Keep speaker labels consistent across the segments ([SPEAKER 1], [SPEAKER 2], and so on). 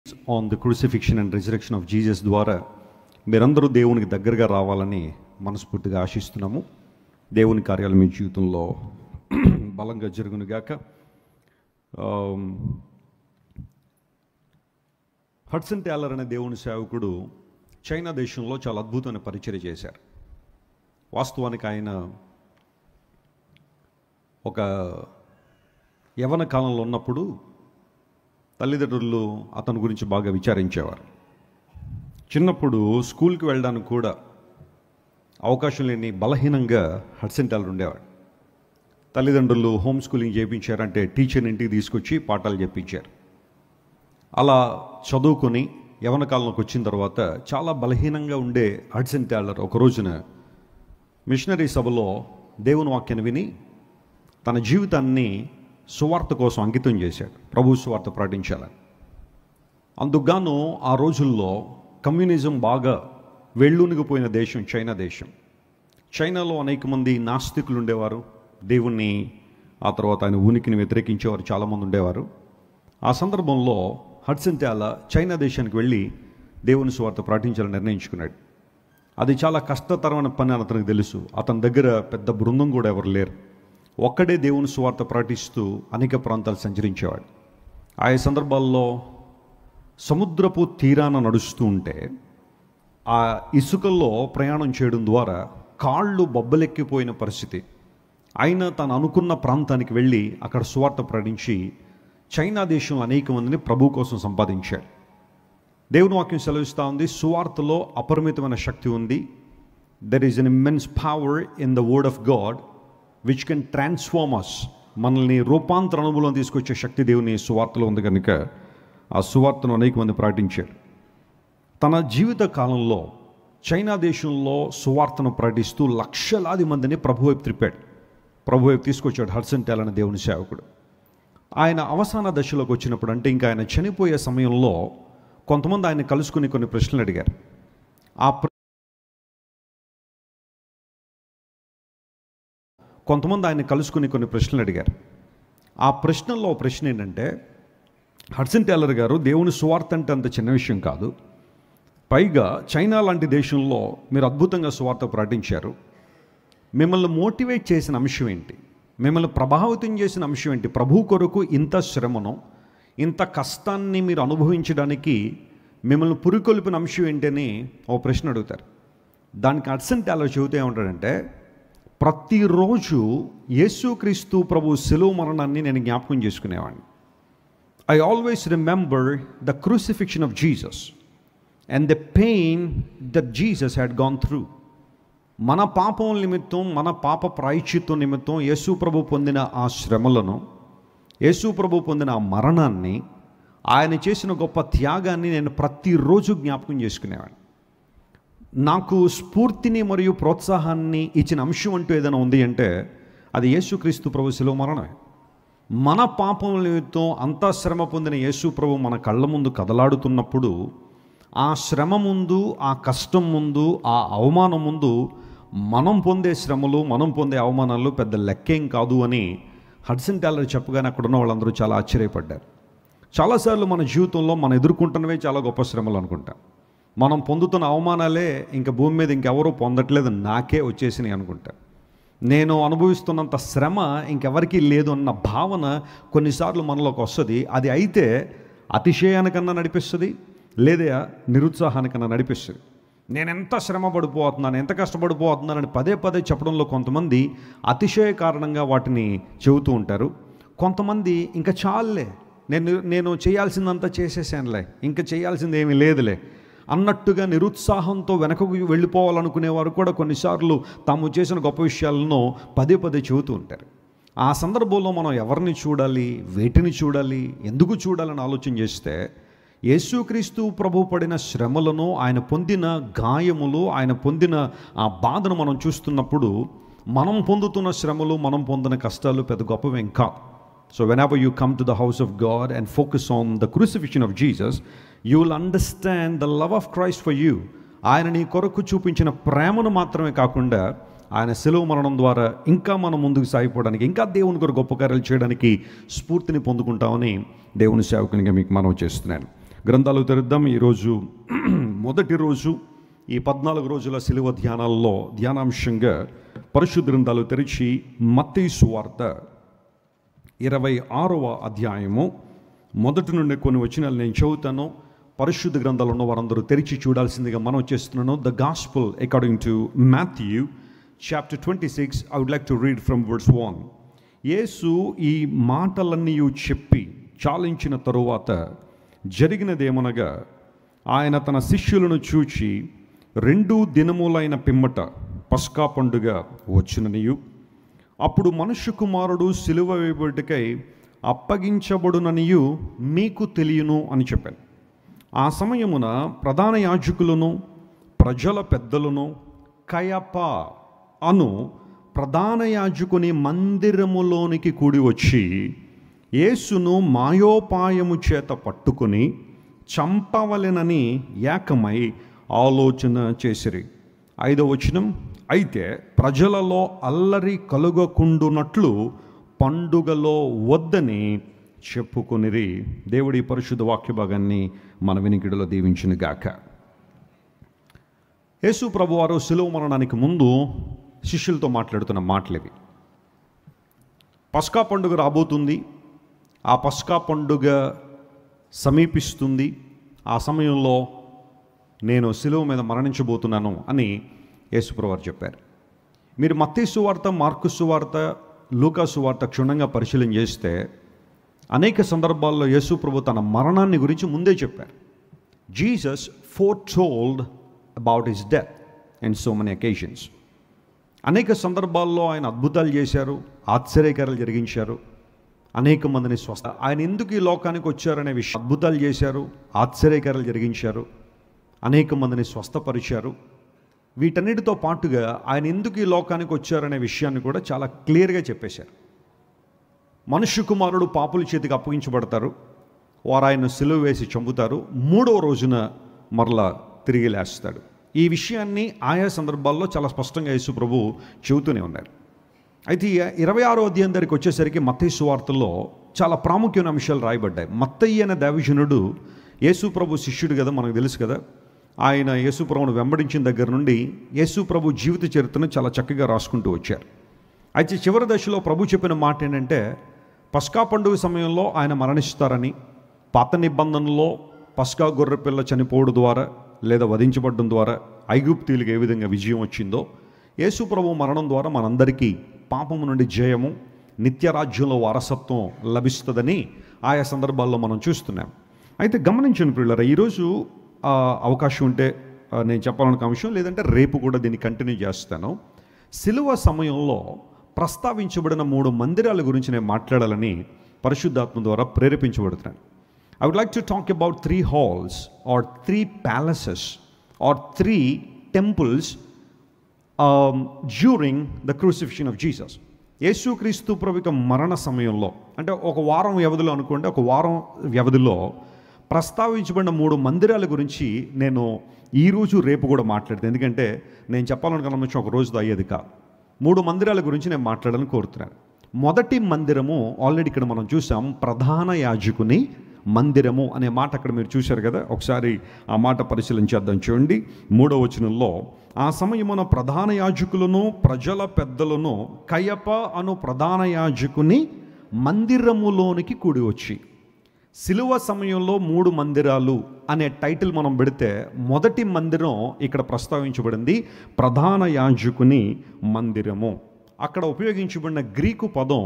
[SPEAKER 1] On the crucifixion and resurrection of Jesus ద్వారా మీరందరూ దేవునికి దగ్గరగా రావాలని మనస్ఫూర్తిగా ఆశిస్తున్నాము. దేవుని కార్యాలు మీ జీవితంలో బలంగా జరుగునుగాక. హడ్సన్ టేలర్ అనే దేవుని సేవకుడు చైనా దేశంలో చాలా అద్భుతమైన పరిచర్య చేశారు. వాస్తవానికి ఆయన ఒక యవ్వన కాలంలో ఉన్నప్పుడు తల్లిదండ్రులు అతని గురించి బాగా విచారించేవారు. చిన్నప్పుడు స్కూల్కి వెళ్ళడానికి కూడా అవకాశం లేని బలహీనంగా హడ్సన్ టేలర్ ఉండేవాడు. తల్లిదండ్రులు హోమ్ స్కూలింగ్ చేయించారంటే టీచర్ని ఇంటికి తీసుకొచ్చి పాఠాలు చెప్పించారు. అలా చదువుకొని యవ్వన కాలంలోకి వచ్చిన తర్వాత చాలా బలహీనంగా ఉండే హడ్సన్ టేలర్ ఒక రోజున మిషనరీ సభలో దేవుని వాక్యాన్ని విని తన జీవితాన్ని సువార్త కోసం అంకితం చేశాడు. ప్రభు సువార్త ప్రకటించాలని. అందుకుగాను ఆ రోజుల్లో కమ్యూనిజం బాగా వెళ్ళునిగిపోయిన దేశం చైనా దేశం. చైనాలో అనేక మంది నాస్తికులు ఉండేవారు. దేవుణ్ణి ఆ తర్వాత ఆయన ఉనికిని వ్యతిరేకించేవారు చాలామంది ఉండేవారు. ఆ సందర్భంలో హడ్సన్ టేలర్ చైనా దేశానికి వెళ్ళి దేవుని సువార్త ప్రకటించాలని నిర్ణయించుకున్నాడు. అది చాలా కష్టతరమైన పని అని అతనికి తెలుసు. అతని దగ్గర పెద్ద బృందం కూడా ఎవరు లేరు. ఒక్కడే దేవుని సువార్త ప్రకటిస్తూ అనేక ప్రాంతాలు సంచరించేవాడు. ఆయా సందర్భాల్లో సముద్రపు తీరాన నడుస్తూ ఉంటే ఆ ఇసుకల్లో ప్రయాణం చేయడం ద్వారా కాళ్ళు బొబ్బలెక్కిపోయిన పరిస్థితి. ఆయన తను అనుకున్న ప్రాంతానికి వెళ్ళి అక్కడ సువార్త ప్రకటించి చైనా దేశంలో అనేక మందిని ప్రభు కోసం సంపాదించాడు. దేవుని వాక్యం సెలవిస్తూ ఉంది, సువార్తలో అపరిమితమైన శక్తి ఉంది. There is an immense power in the word of God which can transform us. మనల్ని రూపాంతర అనుభవం తీసుకొచ్చే శక్తి దేవుని సువార్తలో ఉంది కనుక ఆ సువార్తను అనేక మంది ప్రకటించారు. తన జీవిత కాలంలో చైనా దేశంలో సువార్తను ప్రకటిస్తూ లక్షలాది మందిని ప్రభు వైపు త్రిప్పాడు. ప్రభు వైపు తీసుకొచ్చాడు హడ్సన్ టేలర్ అనే దేవుని సేవకుడు. ఆయన అవసాన దశలోకి వచ్చినప్పుడు, అంటే ఇంకా ఆయన చనిపోయే సమయంలో కొంతమంది ఆయన కలుసుకుని కొన్ని ప్రశ్నలు అడిగారు. ఆ ప్రశ్నల్లో ప్రశ్న ఏంటంటే, హడ్సన్ టేలర్ గారు, దేవుని సువార్త అంటే అంత చిన్న విషయం కాదు. పైగా చైనా లాంటి దేశంలో మీరు అద్భుతంగా సువార్త ప్రకటించారు. మిమ్మల్ని మోటివేట్ చేసిన అంశం ఏంటి? మిమ్మల్ని ప్రభావితం చేసిన అంశం ఏంటి? ప్రభు కొరకు ఇంత శ్రమను, ఇంత కష్టాన్ని మీరు అనుభవించడానికి మిమ్మల్ని పురికొల్పిన అంశం ఏంటని ఓ ప్రశ్న అడుగుతారు. దానికి హడ్సన్ టేలర్ చెబుతూ ఏమంటాడంటే, ప్రతిరోజు యేసుక్రీస్తు ప్రభు శిలువ మరణాన్ని నేను జ్ఞాపకం చేసుకునేవాడిని. I always remember the crucifixion of Jesus and the pain that Jesus had gone through. మన పాపం నిమిత్తం, మన పాప ప్రాయశ్చిత్తం నిమిత్తం యేసు ప్రభు పొందిన ఆ శ్రమలను, యేసు ప్రభు పొందిన ఆ మరణాన్ని, ఆయన చేసిన గొప్ప త్యాగాన్ని నేను ప్రతిరోజు జ్ఞాపకం చేసుకునేవాడిని. నాకు స్ఫూర్తిని మరియు ప్రోత్సాహాన్ని ఇచ్చిన అంశం అంటూ ఏదైనా ఉంది అంటే అది యేసుక్రీస్తు ప్రభు శిలువ మరణమే. మన పాపం నిమిత్తం అంతా శ్రమ పొందిన యేసు ప్రభు మన కళ్ళ ముందు కదలాడుతున్నప్పుడు ఆ శ్రమ ముందు, ఆ కష్టం ముందు, ఆ అవమానం ముందు మనం పొందే శ్రమలు, మనం పొందే అవమానాలు పెద్ద లెక్కేం కాదు అని హడ్సన్ టేలర్ చెప్పగానే అక్కడ ఉన్న వాళ్ళందరూ చాలా ఆశ్చర్యపడ్డారు. చాలాసార్లు మన జీవితంలో మనం ఎదుర్కొంటున్నవే చాలా గొప్ప శ్రమలు అనుకుంటాం. మనం పొందుతున్న అవమానాలే ఇంకా భూమి మీద ఇంకెవరూ పొందట్లేదు, నాకే వచ్చేసినాయి అనుకుంటా. నేను అనుభవిస్తున్నంత శ్రమ ఇంకెవరికీ లేదు అన్న భావన కొన్నిసార్లు మనలోకి వస్తుంది. అది అయితే అతిశయానికన్నా నడిపిస్తుంది, లేదా నిరుత్సాహానికన్నా నడిపిస్తుంది. నేను ఎంత శ్రమ పడిపోతున్నాను, ఎంత కష్టపడిపోతున్నానని పదే పదే చెప్పడంలో కొంతమంది అతిశయ కారణంగా వాటిని చెబుతూ ఉంటారు. కొంతమంది ఇంకా చాలులే, నేను చేయాల్సిందంతా చేసేసానులే, ఇంకా చేయాల్సింది ఏమీ లేదులే అన్నట్టుగా నిరుత్సాహంతో వెనకకు వెళ్ళిపోవాలనుకునేవారు కూడా కొన్నిసార్లు తాము చేసిన గొప్ప విషయాలను పదే పదే చెబుతూ ఉంటారు. ఆ సందర్భంలో మనం ఎవరిని చూడాలి, వేటిని చూడాలి, ఎందుకు చూడాలని ఆలోచన చేస్తే యేసుక్రీస్తు ప్రభు పడిన శ్రమలను, ఆయన పొందిన గాయములు, ఆయన పొందిన ఆ బాధను మనం చూస్తున్నప్పుడు మనం పొందుతున్న శ్రమలు, మనం పొందిన కష్టాలు పెద్ద గొప్పవేం కాదు. So whenever you come to the house of God and focus on the crucifixion of Jesus, you will understand the love of Christ for you. ఆయన నీ కొరకు చూపించిన ప్రేమను మాత్రమే కాకుండా ఆయన శిలువ మరణం ద్వారా ఇంకా మనం ముందుకు సాగిపోవడానికి, ఇంకా దేవుని కొరకు గొప్ప కార్యాలు చేయడానికి స్ఫూర్తిని పొందుకుంటామని దేవుని సేవకునిగా మీకు మనవి చేస్తున్నాను. గ్రంథాలు తెరుద్దాం. ఈరోజు మొదటి రోజు ఈ 14 రోజుల సిలువ ధ్యానాల్లో ధ్యానాంశంగా పరిశుద్ధ గ్రంథాలు తెరిచి మత్తయి సువార్త 26వ అధ్యాయము మొదటి నుండి కొన్ని వచనాలు నేను చదువుతాను. పరిశుద్ధ గ్రంథాలు ఉన్న వారందరూ తెరిచి చూడాల్సిందిగా మనం చేస్తున్నాను. The gospel according to Matthew chapter 26. I would like to read from verse 1. యేసు ఈ మాటలన్నీ చెప్పి చాలించిన తరువాత జరిగినదేమనగా, ఆయన తన శిష్యులను చూచి 2 దినములైన పిమ్మట పస్కా పండుగ వచ్చుననియు, అప్పుడు మనుష్య కుమారుడు సిలువ వేయబడుటకై అప్పగించబడుననియు మీకు తెలియను అని చెప్పాను. ఆ సమయమున ప్రధాన యాజకులను ప్రజల పెద్దలను కయప అను ప్రధాన యాజకుని మందిరములోనికి కూడి వచ్చి యేసును మాయోపాయము చేత పట్టుకొని చంపవలెనని ఏకమై ఆలోచన చేసిరి. 5వ వచనం, అయితే ప్రజలలో అల్లరి కలుగకుండునట్లు పండుగలో వద్దని చెప్పుకొనిరి. దేవుడి పరిశుద్ధ వాక్య భాగాన్ని మన వినికిడిలో దీవించును గాక. యేసు ప్రభువారు శిలువ మరణానికి ముందు శిష్యులతో మాట్లాడుతున్న మాటలివి. పస్కా పండుగ రాబోతుంది, ఆ పస్కా పండుగ సమీపిస్తుంది, ఆ సమయంలో నేను శిలువ మీద మరణించబోతున్నాను అని యేసుప్రభువారు చెప్పారు. మీరు మత్తయి సువార్త, మార్కు సువార్త, లూకా సువార్త క్షుణ్ణంగా పరిశీలన చేస్తే అనేక సందర్భాల్లో యేసుప్రభు తన మరణాన్ని గురించి ముందే చెప్పారు. Jesus foretold about his death in so many occasions. అనేక సందర్భాల్లో ఆయన అద్భుతాలు చేశారు, ఆశ్చర్యకారాలు జరిగించారు, అనేక మందిని స్వస్థ. ఆయన ఎందుకు ఈ లోకానికి వచ్చారనే విషయం అద్భుతాలు చేశారు, ఆశ్చర్యకారాలు జరిగించారు, అనేక మందిని స్వస్థపరిచారు. వీటన్నిటితో పాటుగా ఆయన ఎందుకు ఈ లోకానికి వచ్చారనే విషయాన్ని కూడా చాలా క్లియర్గా చెప్పేశారు. మనుష్య కుమారుడు పాపుల చేతికి అప్పగించబడతారు, వారు ఆయన సిలువ వేసి చంపుతారు, 3వ రోజున మరలా తిరిగి లేస్తాడు. ఈ విషయాన్ని ఆయా సందర్భాల్లో చాలా స్పష్టంగా యేసు ప్రభు చెబుతూనే ఉన్నారు. అయితే 26వ అధ్యాయం దగ్గరికి వచ్చేసరికి మత్తయి సువార్తలో చాలా ప్రాముఖ్యమైన అంశాలు రాయబడ్డాయి. మత్తయి అనే దైవజనుడు యేసు ప్రభు శిష్యుడు కదా, మనకు తెలుసు కదా. ఆయన యేసు ప్రభువును వెంబడించిన దగ్గర నుండి యేసు ప్రభు జీవిత చరిత్రను చాలా చక్కగా రాసుకుంటూ వచ్చారు. అయితే చివరి దశలో ప్రభు చెప్పిన మాట ఏంటంటే, పస్కా పండుగ సమయంలో ఆయన మరణిస్తారని, పాత నిబంధనలో పస్కా గొర్రెపిల్ల చనిపోవడం ద్వారా లేదా వధించబడడం ద్వారా ఐగుప్తీయులకు ఏ విధంగా విజయం వచ్చిందో, యేసు ప్రభు మరణం ద్వారా మనందరికీ పాపము నుండి జయము, నిత్యరాజ్యంలో వారసత్వం లభిస్తుందని ఆయా సందర్భాల్లో మనం చూస్తున్నాం. అయితే గమనించండి ప్రియులారా, ఈరోజు అవకాశం ఉంటే నేను చెప్పాలనుకున్న అంశం, లేదంటే రేపు కూడా దీన్ని కంటిన్యూ చేస్తాను. సిలువ సమయంలో ప్రస్తావించబడిన 3 మందిరాల గురించి నేను మాట్లాడాలని పరిశుద్ధాత్మ ద్వారా ప్రేరేపించబడుతున్నాను. I would like to talk about 3 halls or 3 palaces or 3 temples during the crucifixion of Jesus. యేసుక్రీస్తు ప్రభువుకి మరణ సమయంలో, అంటే ఒక వారం వ్యవధిలో అనుకోండి, ఒక వారం వ్యవధిలో ప్రస్తావించబడిన 3 మందిరాల గురించి నేను ఈరోజు రేపు కూడా మాట్లాడతాను. ఎందుకంటే నేను చెప్పాలనుకున్న అంశం ఒక రోజుతో అయ్యేది కాదు. 3 మందిరాల గురించి నేను మాట్లాడాలని కోరుతున్నాను. మొదటి మందిరము ఆల్రెడీ ఇక్కడ మనం చూసాం, ప్రధాన యాజకుని మందిరము అనే మాట అక్కడ మీరు చూశారు కదా. ఒకసారి ఆ మాట పరిశీలించేద్దాం. చూడండి 3వ వచనంలో, ఆ సమయమున ప్రధాన యాజకులను ప్రజల పెద్దలను కయప అను ప్రధాన యాజకుని మందిరములోనికి కూడి వచ్చి. సిలువ సమయంలో 3 మందిరాలు అనే టైటిల్ మనం పెడితే మొదటి మందిరం ఇక్కడ ప్రస్తావించబడింది ప్రధాన యాజకుని మందిరము. అక్కడ ఉపయోగించబడిన గ్రీకు పదం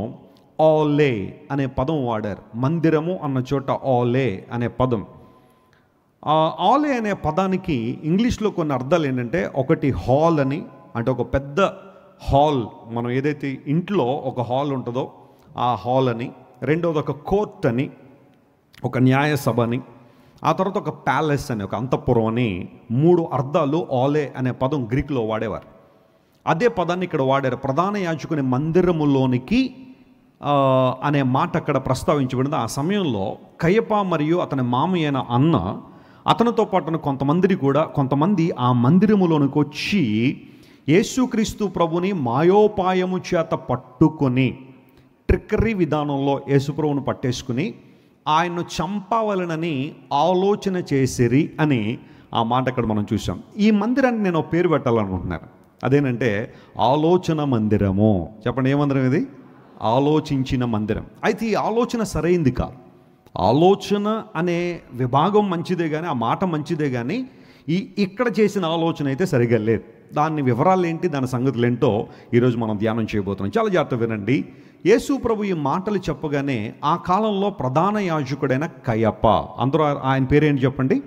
[SPEAKER 1] ఓలే అనే పదం వాడారు. మందిరము అన్న చోట ఓలే అనే పదం. ఓలే అనే పదానికి ఇంగ్లీష్లో కొన్ని అర్థాలు ఏంటంటే, ఒకటి హాల్ అని, అంటే ఒక పెద్ద హాల్, మనం ఏదైతే ఇంట్లో ఒక హాల్ ఉంటుందో ఆ హాల్ అని. రెండవది ఒక కోర్ట్ అని, ఒక న్యాయ సభ అని. ఆ తర్వాత ఒక ప్యాలెస్ అని, ఒక అంతఃపురం అని. 3 అర్థాలు ఓలే అనే పదం గ్రీకులో వాడేవారు. అదే పదాన్ని ఇక్కడ వాడారు. ప్రధాన యాజకుని మందిరములోనికి అనే మాట అక్కడ ప్రస్తావించబడింది. ఆ సమయంలో కయప మరియు అతని మామయ్యన అన్న, అతనితో పాటున కొంతమంది ఆ మందిరములోనికి వచ్చి యేసుక్రీస్తు ప్రభుని మాయోపాయము చేత పట్టుకొని, ట్రిక్కరీ విధానంలో యేసుప్రభుని పట్టేసుకుని ఆయన్ను చంపవలనని ఆలోచన చేసిరి అని ఆ మాట అక్కడ మనం చూసాం. ఈ మందిరానికి నేను ఒక పేరు పెట్టాలనుకుంటున్నాను. అదేనంటే ఆలోచన మందిరము. చెప్పండి, ఏ మందిరం ఇది? ఆలోచించిన మందిరం. అయితే ఈ ఆలోచన సరైంది కాదు. ఆలోచన అనే విభాగం మంచిదే కానీ, ఆ మాట మంచిదే కానీ, ఇక్కడ చేసిన ఆలోచన అయితే సరిగా లేదు. దాని వివరాలు ఏంటి, దాని సంగతులు ఏంటో ఈరోజు మనం ధ్యానం చేయబోతున్నాం. చాలా జాగ్రత్త వినండి. యేసు ప్రభు ఈ మాటలు చెప్పగానే ఆ కాలంలో ప్రధాన యాజకుడైన కయప, అందరూ ఆయన పేరేంటి చెప్పండి?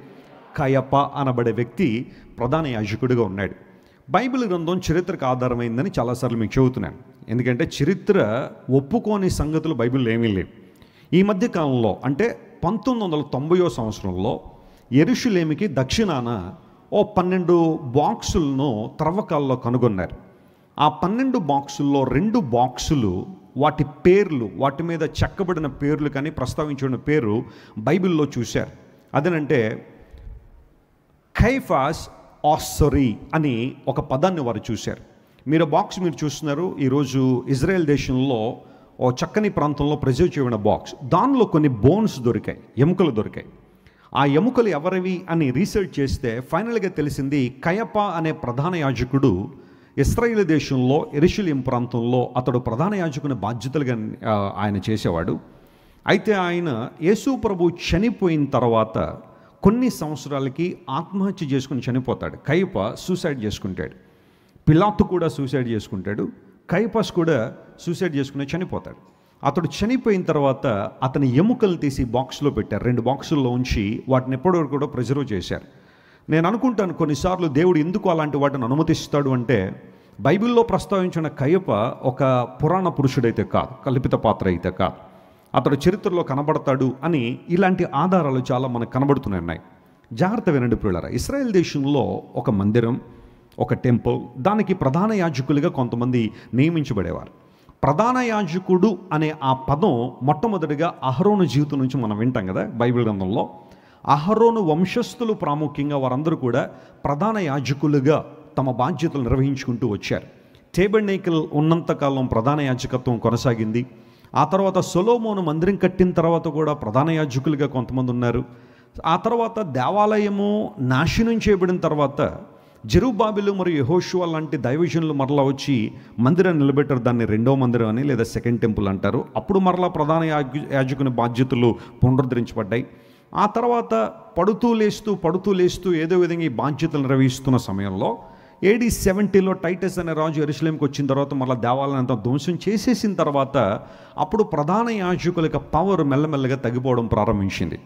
[SPEAKER 1] కయప అనబడే వ్యక్తి ప్రధాన యాజకుడిగా ఉన్నాడు. బైబిల్ గ్రంథం చరిత్రకు ఆధారమైందని చాలాసార్లు మీకు చెబుతున్నాను. ఎందుకంటే చరిత్ర ఒప్పుకోని సంగతులు బైబిల్లో ఏమీ లేవు. ఈ మధ్య కాలంలో అంటే 1990వ సంవత్సరంలో యెరూషలేముకి దక్షిణాన 12 బాక్సులను త్రవ్వకాల్లో కనుగొన్నారు. ఆ 12 బాక్సుల్లో 2 బాక్సులు వాటి పేర్లు, వాటి మీద చెక్కబడిన పేర్లు కానీ ప్రస్తావించిన పేరు బైబిల్లో చూశారు. అదేనంటే కైఫాస్ ఆస్సరీ అని ఒక పదాన్ని వారు చూశారు. మీరు బాక్స్ మీరు చూస్తున్నారు. ఈరోజు ఇజ్రాయెల్ దేశంలో ఓ చక్కని ప్రాంతంలో ప్రిజర్వ్ చేయబడిన బాక్స్. దానిలో కొన్ని బోన్స్ దొరికాయి, ఎముకలు దొరికాయి. ఆ ఎముకలు ఎవరివి అని రీసెర్చ్ చేస్తే ఫైనల్గా తెలిసింది కయప అనే ప్రధాన యాజకుడు ఇశ్రాయేలు దేశంలో యెరూషలేము ప్రాంతంలో అతడు ప్రధాన యాజకుని బాధ్యతలుగా ఆయన చేసేవాడు. అయితే ఆయన యేసు ప్రభు చనిపోయిన తర్వాత కొన్ని సంవత్సరాలకి ఆత్మహత్య చేసుకుని చనిపోతాడు. కయప సూసైడ్ చేసుకుంటాడు. పిలాతు కూడా సూసైడ్ చేసుకుంటాడు. కయపస్ కూడా సూసైడ్ చేసుకుని చనిపోతాడు. అతడు చనిపోయిన తర్వాత అతని ఎముకలు తీసి బాక్స్లో పెట్టారు. 2 బాక్సుల్లో ఉంచి వాటిని ఎప్పటివరకు కూడా ప్రిజర్వ్ చేశారు. నేను అనుకుంటాను కొన్నిసార్లు దేవుడు ఎందుకు అలాంటి వాటిని అనుమతిస్తాడు అంటే, బైబిల్లో ప్రస్తావించిన కయప ఒక పురాణ పురుషుడైతే కాదు, కల్పిత పాత్ర అయితే కాదు, అతడు చరిత్రలో కనబడతాడు అని ఇలాంటి ఆధారాలు చాలా మనకు కనబడుతున్నాయి. జాగ్రత్త వినండి ప్రియులారా. ఇశ్రాయేల్ దేశంలో ఒక మందిరం, ఒక టెంపుల్, దానికి ప్రధాన యాజకులుగా కొంతమంది నియమించబడేవారు. ప్రధాన యాజకుడు అనే ఆ పదం మొట్టమొదటిగా అహరోను జీవితం నుంచి మనం వింటాం కదా బైబిల్ గ్రంథంలో. అహరోను వంశస్థులు ప్రాముఖ్యంగా వారందరూ కూడా ప్రధాన యాజకులుగా తమ బాధ్యతలు నిర్వహించుకుంటూ వచ్చారు. టేబర్నేకల్ ఉన్నంతకాలం ప్రధాన యాజకత్వం కొనసాగింది. ఆ తర్వాత సొలొమోను మందిరం కట్టిన తర్వాత కూడా ప్రధాన యాజకులుగా కొంతమంది ఉన్నారు. ఆ తర్వాత దేవాలయము నాశనం చేయబడిన తర్వాత జెరుబ్బాబెలు మరియు యెహోషువ లాంటి దైవజనులు మరలా వచ్చి మందిరాన్ని నిలబెట్టారు. దాన్ని 2వ మందిరం అని లేదా సెకండ్ టెంపుల్ అంటారు. అప్పుడు మరలా ప్రధాన యాజకుని బాధ్యతలు పునరుద్ధరించబడ్డాయి. ఆ తర్వాత పడుతూ లేస్తూ ఏదో విధంగా ఈ బాధ్యతలు నిర్వహిస్తున్న సమయంలో AD 70లో టైటస్ అనే రాజు యెరూషలేముకి వచ్చిన తర్వాత మరలా దేవాలయాన్ని అంతా ధ్వంసం చేసేసిన తర్వాత అప్పుడు ప్రధాన యాజకుల యొక్క పవర్ మెల్లమెల్లగా తగ్గిపోవడం ప్రారంభించింది.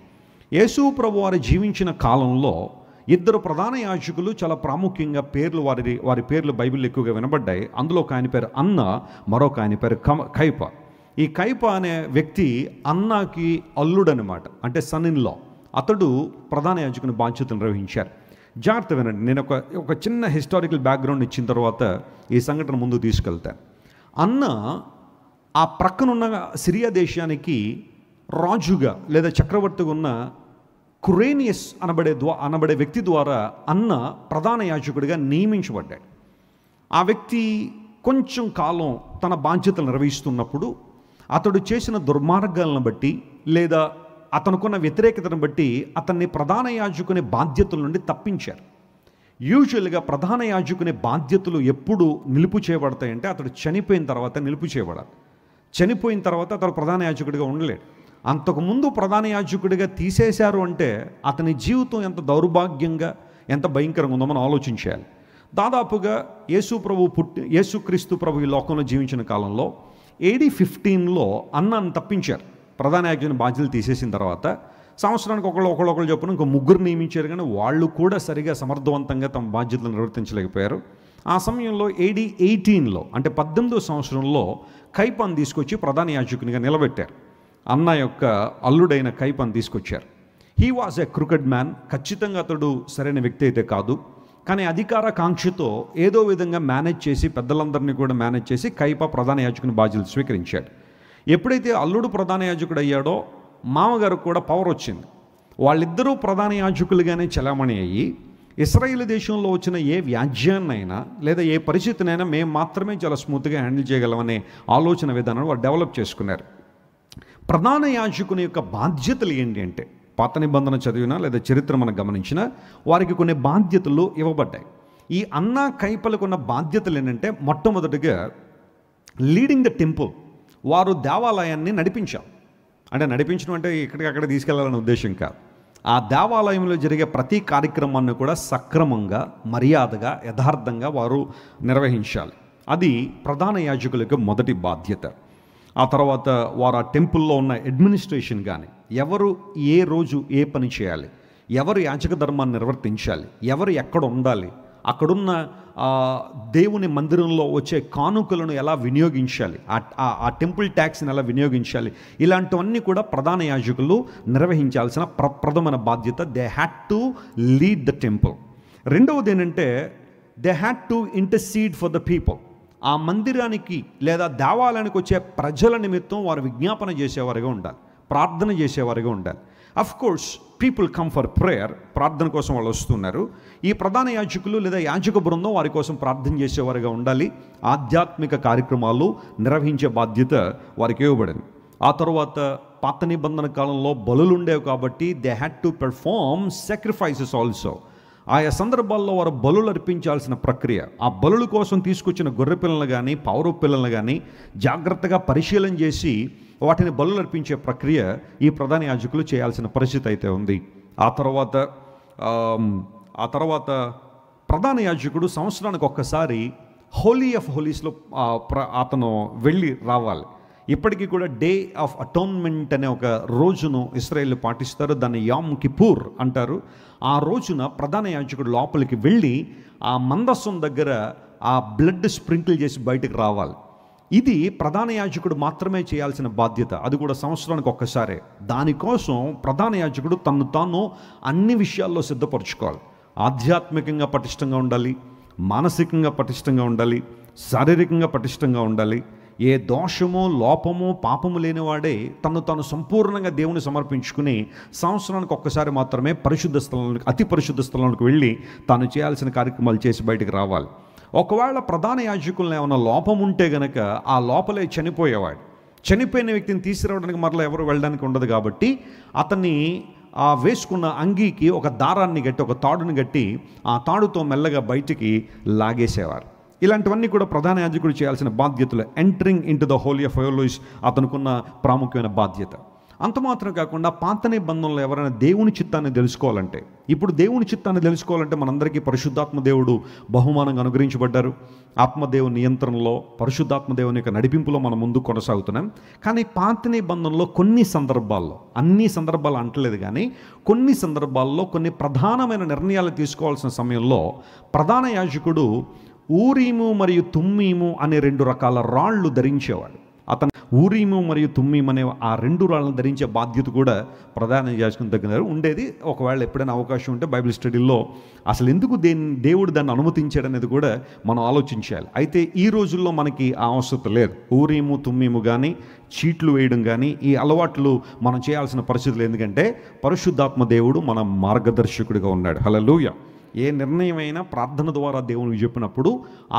[SPEAKER 1] యేసు ప్రభు వారు జీవించిన కాలంలో 2 ప్రధాన యాజకులు చాలా ప్రాముఖ్యంగా పేర్లు వారి పేర్లు బైబిల్లో ఎక్కువగా వినబడ్డాయి. అందులో ఒక ఆయన పేరు అన్న, మరొక ఆయన పేరు కయప. ఈ కయప అనే వ్యక్తి అన్నాకి అల్లుడనమాట, అంటే సన్ ఇన్ లా. అతడు ప్రధాన యాజకుని బాధ్యతలు నిర్వహించారు. జాగ్రత్త వినండి. నేను ఒక చిన్న హిస్టారికల్ బ్యాక్గ్రౌండ్ ఇచ్చిన తర్వాత ఈ సంఘటన ముందు తీసుకెళ్తాను. అన్న ఆ ప్రక్కనున్న సిరియా దేశానికి రాజుగా లేదా చక్రవర్తిగా ఉన్న కురేనియస్ అనబడే వ్యక్తి ద్వారా అన్న ప్రధాన యాజకుడిగా నియమించబడ్డాడు. ఆ వ్యక్తి కొంచెం కాలం తన బాధ్యతలు నిర్వహిస్తున్నప్పుడు అతడు చేసిన దుర్మార్గాలను బట్టి లేదా అతనుకున్న వ్యతిరేకతను బట్టి అతన్ని ప్రధాన యాజకుని బాధ్యతల నుండి తప్పించారు. యూజువల్గా ప్రధాన యాజకుని బాధ్యతలు ఎప్పుడు నిలుపు చేయబడతాయంటే అతడు చనిపోయిన తర్వాత నిలుపు చేయబడాలి. చనిపోయిన తర్వాత అతడు ప్రధాన యాజకుడిగా ఉండలేడు. అంతకుముందు ప్రధాన యాజకుడిగా తీసేశారు అంటే అతని జీవితం ఎంత దౌర్భాగ్యంగా, ఎంత భయంకరంగా ఉందో మనం ఆలోచించాలి. దాదాపుగా యేసుక్రీస్తు ప్రభు ఈ లోకంలో జీవించిన కాలంలో AD 15లో అన్నాన్ని తప్పించారు. ప్రధాన యాజకుని బాధ్యతలు తీసేసిన తర్వాత సంవత్సరానికి ఒకళ్ళు చొప్పున ఇంకో 3 నియమించారు. కానీ వాళ్ళు కూడా సరిగా సమర్థవంతంగా తమ బాధ్యతలు నిర్వర్తించలేకపోయారు. ఆ సమయంలో AD 18లో అంటే 18వ సంవత్సరంలో కయపను తీసుకొచ్చి ప్రధాన యాజకునిగా నిలబెట్టారు. అన్న యొక్క అల్లుడైన కయపను తీసుకొచ్చారు. He was a crooked man. ఖచ్చితంగా అతడు సరైన వ్యక్తి అయితే కాదు. కానీ అధికార కాంక్షతో ఏదో విధంగా మేనేజ్ చేసి పెద్దలందరినీ కూడా మేనేజ్ చేసి కయప ప్రధాన యాజకుని బాధ్యతలు స్వీకరించాడు. ఎప్పుడైతే అల్లుడు ప్రధాన యాజకుడు అయ్యాడో మామగారు కూడా పవర్ వచ్చింది. వాళ్ళిద్దరూ ప్రధాన యాజకులుగానే చలామణి అయ్యి ఇశ్రాయేలు దేశంలో వచ్చిన ఏ వ్యాజ్యాన్నైనా లేదా ఏ పరిస్థితినైనా మేము మాత్రమే చాలా స్మూత్గా హ్యాండిల్ చేయగలమనే ఆలోచన విధానాన్ని వారు డెవలప్ చేసుకున్నారు. ప్రధాన యాజకుని యొక్క బాధ్యతలు ఏంటి అంటే, పాత నిబంధన చదివినా లేదా చరిత్ర మనం గమనించినా వారికి కొన్ని బాధ్యతలు ఇవ్వబడ్డాయి. ఈ అన్నా కైపలకు ఉన్న బాధ్యతలు ఏంటంటే, మొట్టమొదటిగా లీడింగ్ ద టెంపుల్, వారు దేవాలయాన్ని నడిపించారు. అంటే నడిపించడం అంటే ఇక్కడికక్కడ తీసుకెళ్లాలనే ఉద్దేశం కాదు. ఆ దేవాలయంలో జరిగే ప్రతి కార్యక్రమాన్ని కూడా సక్రమంగా, మర్యాదగా, యథార్థంగా వారు నిర్వహించాలి. అది ప్రధాన యాజకులకు మొదటి బాధ్యత. ఆ తర్వాత వారు ఆ టెంపుల్లో ఉన్న అడ్మినిస్ట్రేషన్ కానీ, ఎవరు ఏ రోజు ఏ పని చేయాలి, ఎవరు యాజక ధర్మాన్ని నిర్వర్తించాలి, ఎవరు ఎక్కడ ఉండాలి, అక్కడున్న దేవుని మందిరంలో వచ్చే కానుకలను ఎలా వినియోగించాలి, ఆ టెంపుల్ ట్యాక్స్ని ఎలా వినియోగించాలి, ఇలాంటివన్నీ కూడా ప్రధాన యాజకులు నిర్వహించాల్సిన ప్రథమైన బాధ్యత. They had to lead the temple. రెండవది ఏంటంటే, they had to intercede for the people. ఆ మందిరానికి లేదా దేవాలయానికి వచ్చే ప్రజల నిమిత్తం వారు విజ్ఞాపన చేసేవారుగా ఉండాలి, ప్రార్థన చేసేవారుగా ఉండాలి. Of course people come for prayer, ప్రార్థన కోసం వాళ్ళు వస్తున్నారు. ఈ ప్రధాన యాజకులు లేదా యాజక బృందం వారి కోసం ప్రార్థన చేసేవారుగా ఉండాలి. ఆధ్యాత్మిక కార్యక్రమాలు నిర్వహించే బాధ్యత వారికి ఇవ్వబడింది. ఆ తర్వాత పాత నిబంధన కాలంలో బలులు ఉండేవి కాబట్టి they had to perform sacrifices also. ఆయా సందర్భాల్లో వారు బలులు అర్పించాల్సిన ప్రక్రియ, ఆ బలుల కోసం తీసుకొచ్చిన గొర్రె పిల్లలు కానీ పావురు పిల్లలు కానీ జాగ్రత్తగా పరిశీలన చేసి వాటిని బలులు అర్పించే ప్రక్రియ ఈ ప్రధాన యాజకులు చేయాల్సిన పరిస్థితి అయితే ఉంది. ఆ తర్వాత ప్రధాన యాజకుడు సంవత్సరానికి ఒక్కసారి హోలీ ఆఫ్ హోలీస్లో అతను వెళ్ళి రావాలి. ఇప్పటికీ కూడా డే ఆఫ్ అటోన్మెంట్ అనే ఒక రోజును ఇశ్రాయేలు పాటిస్తారు. దాన్ని యామ్ కిపూర్ అంటారు. ఆ రోజున ప్రధాన యాజకుడు లోపలికి వెళ్ళి ఆ మందస్సం దగ్గర ఆ బ్లడ్ స్ప్రింకిల్ చేసి బయటకు రావాలి. ఇది ప్రధాన యాజకుడు మాత్రమే చేయాల్సిన బాధ్యత, అది కూడా సంవత్సరానికి ఒక్కసారే. దానికోసం ప్రధాన యాజకుడు తను తాను అన్ని విషయాల్లో సిద్ధపరచుకోవాలి. ఆధ్యాత్మికంగా పటిష్టంగా ఉండాలి, మానసికంగా పటిష్టంగా ఉండాలి, శారీరకంగా పటిష్టంగా ఉండాలి. ఏ దోషము, లోపము, పాపము లేనివాడే తను తాను సంపూర్ణంగా దేవుని సమర్పించుకుని సంవత్సరానికి ఒక్కసారి మాత్రమే పరిశుద్ధ స్థలంలోకి, అతి పరిశుద్ధ స్థలంలోకి వెళ్ళి తాను చేయాల్సిన కార్యక్రమాలు చేసి బయటకు రావాలి. ఒకవేళ ప్రధాన యాజకులను ఏమైనా లోపం ఉంటే గనక ఆ లోపలే చనిపోయేవాడు. చనిపోయిన వ్యక్తిని తీసుకురావడానికి మరలా ఎవరు వెళ్ళడానికి ఉండదు కాబట్టి అతన్ని ఆ వేసుకున్న అంగీకి ఒక దారాన్ని గట్టి, ఒక తాడుని గట్టి ఆ తాడుతో మెల్లగా బయటికి లాగేసేవారు. ఇలాంటివన్నీ కూడా ప్రధాన యాజకుడు చేయాల్సిన బాధ్యతలు. Entering into the holy of holies అతనుకున్న ప్రాముఖ్యమైన బాధ్యత. అంత మాత్రం కాకుండా పాత నిబంధనలో ఎవరైనా దేవుని చిత్తాన్ని తెలుసుకోవాలంటే, ఇప్పుడు దేవుని చిత్తాన్ని తెలుసుకోవాలంటే మనందరికీ పరిశుద్ధాత్మ దేవుడు బహుమానంగా అనుగ్రహించబడ్డారు. ఆత్మదేవుని నియంత్రణలో, పరిశుద్ధాత్మ దేవుని యొక్క నడిపింపులో మనం ముందు కొనసాగుతున్నాం. కానీ పాత నిబంధనలో కొన్ని సందర్భాల్లో, అన్ని సందర్భాలు అంటలేదు కానీ కొన్ని సందర్భాల్లో కొన్ని ప్రధానమైన నిర్ణయాలు తీసుకోవాల్సిన సమయంలో ప్రధాన యాజకుడు ఊరీము మరియు తుమ్మీము అనే 2 రకాల రాళ్ళు ధరించేవాడు. అతను ఊరీము మరియు తుమ్మీము అనే ఆ 2 రాళ్ళను ధరించే బాధ్యత కూడా ప్రధాన యాజకుని దగ్గర ఉండేది. ఒకవేళ ఎప్పుడైనా అవకాశం ఉంటే బైబిల్ స్టడీలో అసలు ఎందుకు దేవుడు దాన్ని అనుమతించాడనేది కూడా మనం ఆలోచించాలి. అయితే ఈ రోజుల్లో మనకి ఆ అవసరం లేదు. ఊరీము తుమ్మీము కానీ, చీట్లు వేయడం కానీ ఈ అలవాట్లు మనం చేయాల్సిన పరిస్థితులు. ఎందుకంటే పరిశుద్ధాత్మ దేవుడు మన మార్గదర్శకుడిగా ఉన్నాడు. హల్లెలూయా. ఏ నిర్ణయమైనా ప్రార్థన ద్వారా దేవునికి చెప్పినప్పుడు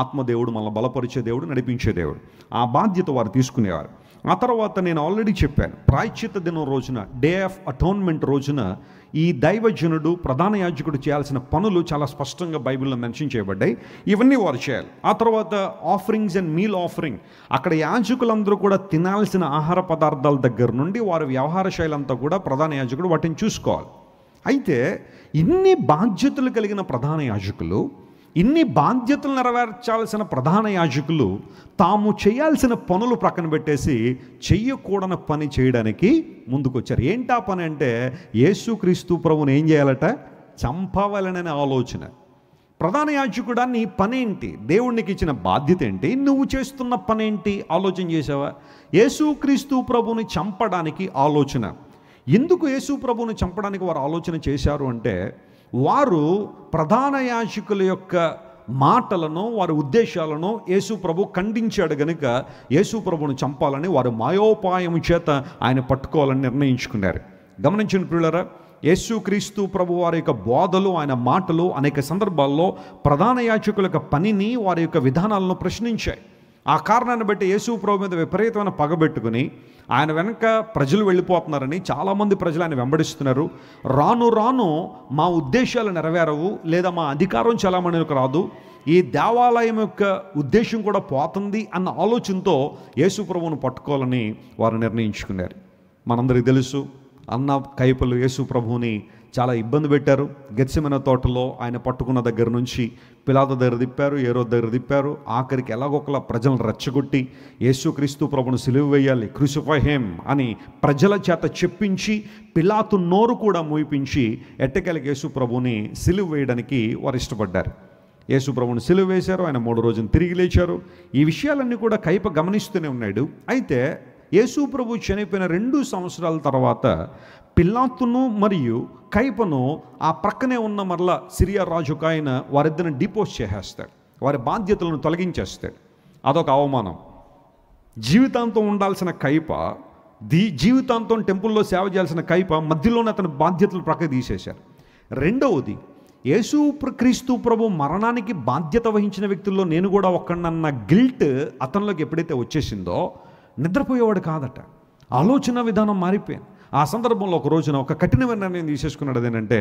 [SPEAKER 1] ఆత్మదేవుడు మనల్ని బలపరిచే దేవుడు, నడిపించే దేవుడు. ఆ బాధ్యత వారు తీసుకునేవారు. ఆ తర్వాత నేను ఆల్రెడీ చెప్పాను, ప్రాయశ్చిత్త దినం రోజున, డే ఆఫ్ అటోన్మెంట్ రోజున ఈ దైవజనుడు ప్రధాన యాజకుడు చేయాల్సిన పనులు చాలా స్పష్టంగా బైబిల్లో మెన్షన్ చేయబడ్డాయి. ఇవన్నీ వారు చేయాలి. ఆ తర్వాత ఆఫరింగ్స్ అండ్ మీల్ ఆఫరింగ్, అక్కడ యాజకులందరూ కూడా తినాల్సిన ఆహార పదార్థాల దగ్గర నుండి వారి వ్యవహార శైలి అంతా కూడా ప్రధాన యాజకుడు వాటిని చూసుకోవాలి. అయితే ఇన్ని బాధ్యతలు కలిగిన ప్రధాన యాజకులు, ఇన్ని బాధ్యతలు నెరవేర్చాల్సిన ప్రధాన యాజకులు తాము చేయాల్సిన పనులు ప్రక్కన పెట్టేసి చెయ్యకూడని పని చేయడానికి ముందుకొచ్చారు. ఏంటా పని అంటే, యేసుక్రీస్తు ప్రభువుని ఏం చేయాలట? చంపవాలనే ఆలోచన. ప్రధాన యాజకుడా, నీ పనేంటి? దేవునికి ఇచ్చిన బాధ్యత ఏంటి? నువ్వు చేస్తున్న పనేంటి? ఆలోచన చేసావా? యేసుక్రీస్తు ప్రభువుని చంపడానికి ఆలోచన. ఎందుకు యేసు ప్రభువుని చంపడానికి వారు ఆలోచన చేశారు అంటే, వారు ప్రధాన యాజకుల యొక్క మాటలను, వారి ఉద్దేశాలను యేసు ప్రభు ఖండించాడు గనుక యేసు ప్రభువుని చంపాలని వారు మాయోపాయం చేత ఆయన పట్టుకోవాలని నిర్ణయించుకున్నారు. గమనించిన ప్రియులారా, యేసుక్రీస్తు ప్రభు వారి యొక్క బోధలు, ఆయన మాటలు అనేక సందర్భాల్లో ప్రధాన యాజకుల యొక్క పనిని, వారి యొక్క విధానాలను ప్రశ్నించాయి. ఆ కారణాన్ని బట్టి యేసు ప్రభు మీద విపరీతమైన పగబెట్టుకుని ఆయన వెనక ప్రజలు వెళ్ళిపోతున్నారని, చాలామంది ప్రజలు ఆయన వెంబడిస్తున్నారు. రాను రాను మా ఉద్దేశాలు నెరవేరవు, లేదా మా అధికారం చలామణికి రాదు, ఈ దేవాలయం యొక్క ఉద్దేశం కూడా పోతుంది అన్న ఆలోచనతో యేసు ప్రభువును పట్టుకోవాలని వారు నిర్ణయించుకున్నారు. మనందరికీ తెలుసు, అన్న కైపలు యేసు ప్రభువుని చాలా ఇబ్బంది పెట్టారు. గెత్సెమనే తోటలో ఆయన పట్టుకున్న దగ్గర నుంచి పిలాతు దగ్గర తిప్పారు, హేరోదు దగ్గర తిప్పారు. ఆఖరికి ఎలాగొకలా ప్రజలను రెచ్చగొట్టి యేసుక్రీస్తు ప్రభువును సిలువ వేయాలి, క్రూసిఫై హిమ్ అని ప్రజల చేత చెప్పించి పిలాతు నోరు కూడా మోయిపించి ఎట్టకేలకు యేసు ప్రభువుని సిలువ వేయడానికి వారు ఇష్టపడ్డారు. యేసు ప్రభువుని సిలువ వేశారు. ఆయన 3 రోజులు తిరిగి లేచారు. ఈ విషయాలన్నీ కూడా కైప గమనిస్తూనే ఉన్నాడు. అయితే యేసు ప్రభు చనిపోయిన 2 సంవత్సరాల తర్వాత పిలాతును మరియు కైపను ఆ ప్రక్కనే ఉన్న మరలా సిరియా రాజు ఒక ఆయన వారిద్దరిని డిపోజ్ చేసేస్తాడు, వారి బాధ్యతలను తొలగించేస్తాడు. అదొక అవమానం. జీవితాంతం ఉండాల్సిన కైప, జీవితాంతం టెంపుల్లో సేవ చేయాల్సిన కైప మధ్యలోనే అతని బాధ్యతలు ప్రక్క తీసేశారు. రెండవది, యేసు క్రీస్తు ప్రభు మరణానికి బాధ్యత వహించిన వ్యక్తుల్లో నేను కూడా ఒక్కడన్న గిల్ట్ అతనిలోకి ఎప్పుడైతే వచ్చేసిందో నిద్రపోయేవాడు కాదట. ఆలోచన విధానం మారిపోయింది. ఆ సందర్భంలో ఒక రోజున ఒక కఠినమైన నిర్ణయం తీసేసుకున్నాడు. అదేంటంటే,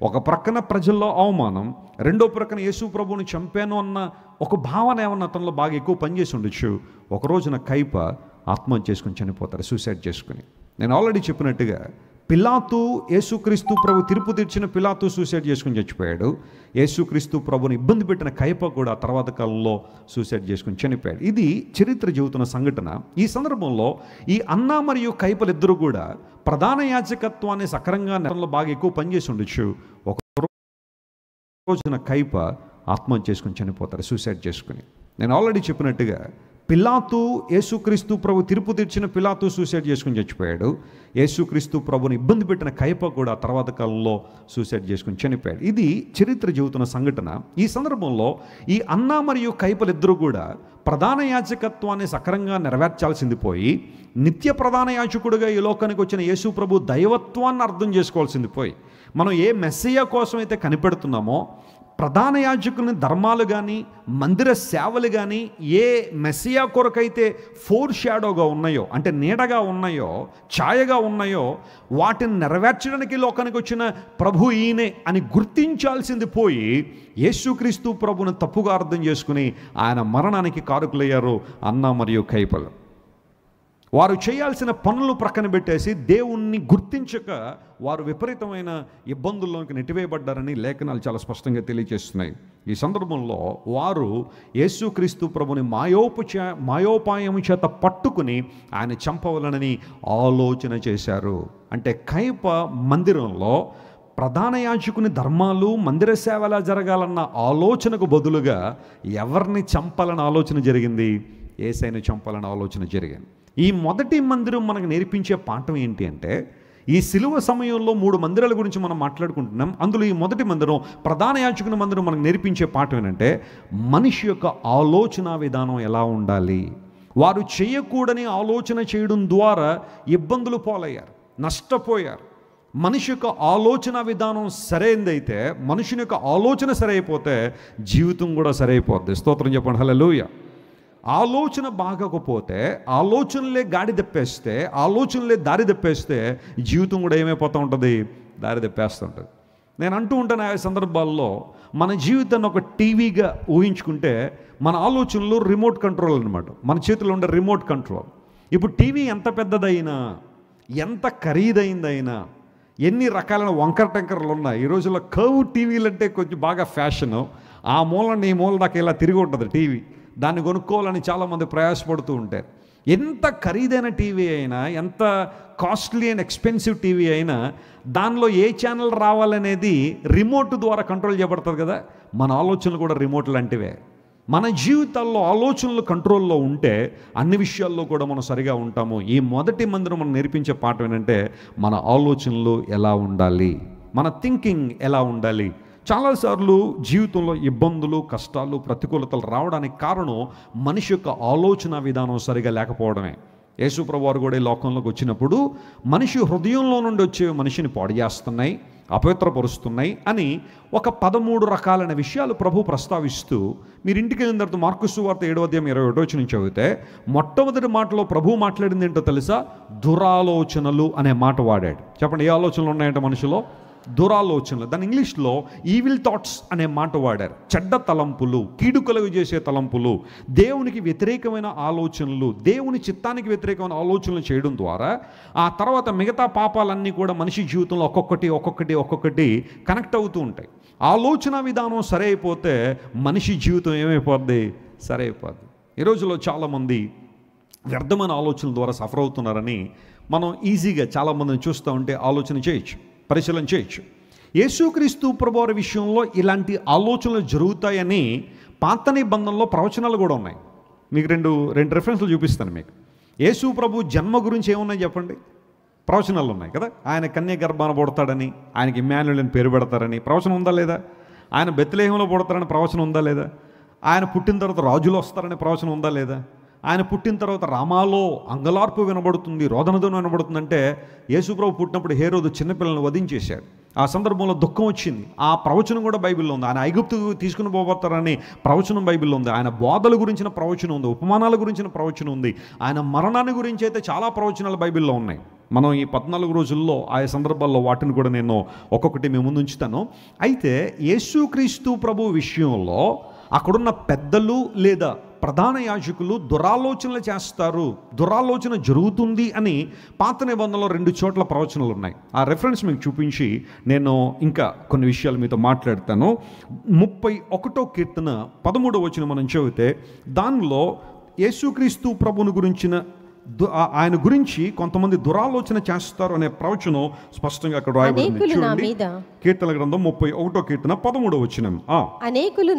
[SPEAKER 1] ఒక ప్రక్కన ప్రజల్లో అవమానం, రెండో ప్రక్కన యేసు ప్రభువుని చంపాను అన్న ఒక భావన ఏమన్నా అతనిలో బాగా ఎక్కువ పనిచేసి ఉండొచ్చు. ఒక రోజున కైప ఆత్మహత్య చేసుకుని చనిపోతారు, సూసైడ్ చేసుకుని. నేను ఆల్రెడీ చెప్పినట్టుగా పిలాతు యేసుక్రీస్తు ప్రభు తీర్పు తీర్చిన పిలాతు సూసైడ్ చేసుకుని చచ్చిపోయాడు. యేసుక్రీస్తు ప్రభుని ఇబ్బంది పెట్టిన కైప కూడా తర్వాత కాలంలో సూసైడ్ చేసుకుని చనిపోయాడు. ఇది చరిత్ర చెబుతున్న సంఘటన. ఈ సందర్భంలో ఈ అన్న మరియు కైపలిద్దరూ కూడా ప్రధాన యాజకత్వాన్ని సక్రంగా నెలలో బాగా ఎక్కువ పనిచేసి ఉండొచ్చు. ఒక రోజున కైప ఆత్మహత్య చేసుకుని చనిపోతారు, సూసైడ్ చేసుకుని. నేను ఆల్రెడీ చెప్పినట్టుగా పిలాతు యేసుక్రీస్తు ప్రభు తీర్పు తీర్చిన పిలాతు సూసైడ్ చేసుకుని చచ్చిపోయాడు. యేసుక్రీస్తు ప్రభుని ఇబ్బంది పెట్టిన కైప కూడా తర్వాత కాలంలో సూసైడ్ చేసుకుని చనిపోయాడు. ఇది చరిత్ర చెబుతున్న సంఘటన. ఈ సందర్భంలో ఈ అన్న మరియు కైపలిద్దరూ కూడా ప్రధాన యాజకత్వాన్ని సక్రంగా నెరవేర్చాల్సింది పోయి, నిత్య ప్రధాన యాజకుడిగా ఈ లోకానికి వచ్చిన యేసు ప్రభు దైవత్వాన్ని అర్థం చేసుకోవాల్సింది పోయి, మనం ఏ మెస్సియా కోసం అయితే కనిపెడుతున్నామో, ప్రధాన యాజకుని ధర్మాలు కానీ మందిర సేవలు కానీ ఏ మెస్సియా కొరకైతే ఫోర్ షాడోగా ఉన్నాయో, అంటే నీడగా ఉన్నాయో, ఛాయగా ఉన్నాయో, వాటిని నెరవేర్చడానికి లోకానికి వచ్చిన ప్రభు ఈయనే అని గుర్తించాల్సింది పోయి యేసుక్రీస్తు ప్రభుని తప్పుగా అర్థం చేసుకుని ఆయన మరణానికి కారకులయ్యారు అన్న మరియు కైపలు. వారు చేయాల్సిన పనులు ప్రక్కన పెట్టేసి దేవుణ్ణి గుర్తించక వారు విపరీతమైన ఇబ్బందుల్లోకి నెట్టివేయబడ్డారని లేఖనాలు చాలా స్పష్టంగా తెలియజేస్తున్నాయి. ఈ సందర్భంలో వారు యేసుక్రీస్తు ప్రభుని మాయోపాయము చేత పట్టుకుని ఆయన చంపవలనని ఆలోచన చేశారు. అంటే కైప మందిరంలో ప్రధాన యాజకుని ధర్మాలు మందిర సేవ ఎలా జరగాలన్న ఆలోచనకు బదులుగా ఎవరిని చంపాలన్న ఆలోచన జరిగింది? యేసయ్యను చంపాలన్న ఆలోచన జరిగింది. ఈ మొదటి మందిరం మనకు నేర్పించే పాఠం ఏంటి అంటే, ఈ సిలువ సమయంలో 3 మందిరాల గురించి మనం మాట్లాడుకుంటున్నాం. అందులో ఈ మొదటి మందిరం, ప్రధాన యాజకుని మందిరం మనకు నేర్పించే పాఠం ఏంటంటే, మనిషి యొక్క ఆలోచన విధానం ఎలా ఉండాలి. వారు చేయకూడని ఆలోచన చేయడం ద్వారా ఇబ్బందులు పాలయ్యారు, నష్టపోయారు. మనిషి యొక్క ఆలోచన విధానం సరైనదైతే, మనుషుని యొక్క ఆలోచన సరైపోతే జీవితం కూడా సరైపోద్ది. స్తోత్రం చెప్పండి, హల్లెలూయా. ఆలోచన బాగోకపోతే, ఆలోచనలే గాడి తెప్పేస్తే, ఆలోచనలే దారి తెప్పేస్తే జీవితం కూడా ఏమైపోతూ ఉంటుంది? దారి తెప్పేస్తుంటుంది. నేను అంటూ ఉంటాను ఆ సందర్భాల్లో, మన జీవితాన్ని ఒక టీవీగా ఊహించుకుంటే మన ఆలోచనలు రిమోట్ కంట్రోల్ అనమాట. మన చేతిలో ఉండే రిమోట్ కంట్రోల్. ఇప్పుడు టీవీ ఎంత పెద్దదైనా, ఎంత ఖరీదైందైనా, ఎన్ని రకాలైన వంకర టెంకర్లు ఉన్నాయి. ఈ రోజుల్లో కర్వ్ టీవీలు అంటే కొంచెం బాగా ఫ్యాషను. ఆ మూలని ఈ మూల దాకా ఇలా తిరిగి ఉంటుంది టీవీ. దాన్ని కొనుక్కోవాలని చాలామంది ప్రయాసపడుతూ ఉంటారు. ఎంత ఖరీదైన టీవీ అయినా, ఎంత కాస్ట్లీ అండ్ ఎక్స్పెన్సివ్ టీవీ అయినా, దానిలో ఏ ఛానల్ రావాలనేది రిమోట్ ద్వారా కంట్రోల్ చేయబడుతుంది కదా. మన ఆలోచనలు కూడా రిమోట్ లాంటివే. మన జీవితాల్లో ఆలోచనలు కంట్రోల్లో ఉంటే అన్ని విషయాల్లో కూడా మనం సరిగా ఉంటాము. ఈ మొదటి మందిరం మనం నేర్పించే పాఠం ఏంటంటే, మన ఆలోచనలు ఎలా ఉండాలి, మన థింకింగ్ ఎలా ఉండాలి. చాలాసార్లు జీవితంలో ఇబ్బందులు, కష్టాలు, ప్రతికూలతలు రావడానికి కారణం మనిషి యొక్క ఆలోచన విధానం సరిగా లేకపోవడమే. యేసుప్రభు వారు కూడా ఈ లోకంలోకి వచ్చినప్పుడు మనిషి హృదయంలో నుండి వచ్చే మనిషిని పాడు చేస్తున్నాయి. అపవిత్రపరుస్తున్నాయి అని ఒక 13 రకాలైన విషయాలు ప్రభు ప్రస్తావిస్తూ, మీరు ఇంటికి వెళ్ళిన తర్వాత మార్కు సువార్త 7వ అధ్యాయం 21 నుంచి చదివితే మొట్టమొదటి మాటలో ప్రభు మాట్లాడింది ఏంటో తెలుసా? దురాలోచనలు అనే మాట వాడాడు. చెప్పండి, ఏ ఆలోచనలు ఉన్నాయంటే మనిషిలో? దురాలోచనలు. దాని ఇంగ్లీష్లో ఈవిల్ థాట్స్ అనే మాట వాడారు. చెడ్డ తలంపులు, కీడు కలుగు చేసే తలంపులు, దేవునికి వ్యతిరేకమైన ఆలోచనలు, దేవుని చిత్తానికి వ్యతిరేకమైన ఆలోచనలు చేయడం ద్వారా ఆ తర్వాత మిగతా పాపాలన్నీ కూడా మనిషి జీవితంలో ఒక్కొక్కటి కనెక్ట్ అవుతూ ఉంటాయి. ఆలోచన విధానం సరి అయిపోతే మనిషి జీవితం ఏమైపోద్ది? సరి అయిపోద్ది. ఈ రోజుల్లో చాలామంది వ్యర్థమైన ఆలోచనల ద్వారా సఫర్ అవుతున్నారని మనం ఈజీగా చాలామందిని చూస్తూ ఉంటే ఆలోచన చేయొచ్చు, పరిశీలన చేయొచ్చు. యేసుక్రీస్తు ప్రభువారి విషయంలో ఇలాంటి ఆలోచనలు జరుగుతాయని పాత నిబంధనలో ప్రవచనాలు కూడా ఉన్నాయి. మీకు రెండు రెఫరెన్స్లు చూపిస్తాను మీకు. యేసు ప్రభు జన్మ గురించి ఏమున్నాయి చెప్పండి? ప్రవచనాలు ఉన్నాయి కదా. ఆయన కన్య గర్భాన పుడతాడని, ఆయనకి ఇమ్మానుయేల్ అని పేరు పెడతారని ప్రవచనం ఉందా లేదా? ఆయన బెత్లెహేములో పుడతారని ప్రవచనం ఉందా లేదా? ఆయన పుట్టిన తర్వాత రాజులు వస్తారని ప్రవచనం ఉందా లేదా? ఆయన పుట్టిన తర్వాత రామాలో అంగలార్పు వినబడుతుంది, రోదనధ్వని వినబడుతుందంటే యేసుప్రభు పుట్టినప్పుడు హేరోదు చిన్నపిల్లలను వధించేశాడు. ఆ సందర్భంలో దుఃఖం వచ్చింది. ఆ ప్రవచనం కూడా బైబిల్లో ఉంది. ఆయన ఐగుప్తుకు తీసుకుని పోతారని ప్రవచనం బైబిల్లో ఉంది. ఆయన బోధల గురించిన ప్రవచనం ఉంది, ఉపమానాల గురించిన ప్రవచనం ఉంది. ఆయన మరణాన్ని గురించి అయితే చాలా ప్రవచనాలు బైబిల్లో ఉన్నాయి. మనం ఈ 14 రోజుల్లో ఆయా సందర్భాల్లో వాటిని కూడా నేను ఒక్కొక్కటి మేము ముందు ఉంచుతాను. అయితే యేసుక్రీస్తు ప్రభు విషయంలో అక్కడున్న పెద్దలు లేదా ప్రధాన యాజకులు దురాలోచనలు చేస్తారు, దురాలోచన జరుగుతుంది అని పాత నిబంధనలో 2 చోట్ల ప్రవచనాలు ఉన్నాయి. ఆ రెఫరెన్స్ మీకు చూపించి నేను ఇంకా కొన్ని విషయాలు మీతో మాట్లాడతాను. 31వ కీర్తన 13వ వచనం మనం చదివితే దానిలో యేసుక్రీస్తు ప్రభుని గురించిన ఆయన గురించి కొంతమంది దురాలోచన చేస్తారు అనే ప్రవచనం స్పష్టంగా అక్కడ రాయబడింది. చూడండి, కీర్తన గ్రంథం 31వ కీర్తన 13వ వచనం. అనేకులు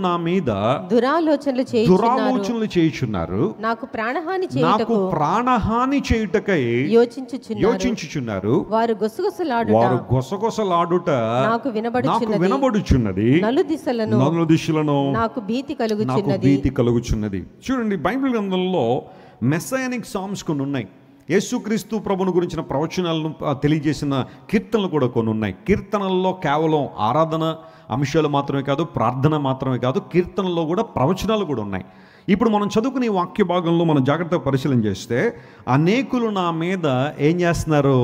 [SPEAKER 1] నా మీద దురాలోచనలు చేయుచున్నారు, నాకు ప్రాణహాని చేయుటకై యోచించుచున్నారు. వారు గుసగుసలాడుట నాకు వినబడుచున్నది, నలు దిశలను నాకు భీతి కలుగుచున్నది. చూడండి, బైబిల్ గ్రంథంలో మెస్సయానిక్ సాంగ్స్ కొన్ని ఉన్నాయి. యేసుక్రీస్తు ప్రభుని గురించిన ప్రవచనాలను తెలియజేసిన కీర్తనలు కూడా కొన్ని ఉన్నాయి. కీర్తనల్లో కేవలం ఆరాధన అంశాలు మాత్రమే కాదు, ప్రార్థన మాత్రమే కాదు, కీర్తనల్లో కూడా ప్రవచనాలు కూడా ఉన్నాయి. ఇప్పుడు మనం చదువుకునే వాక్య భాగంలో మనం జాగ్రత్తగా పరిశీలన చేస్తే అనేకులు నా మీద ఏం చేస్తున్నారు?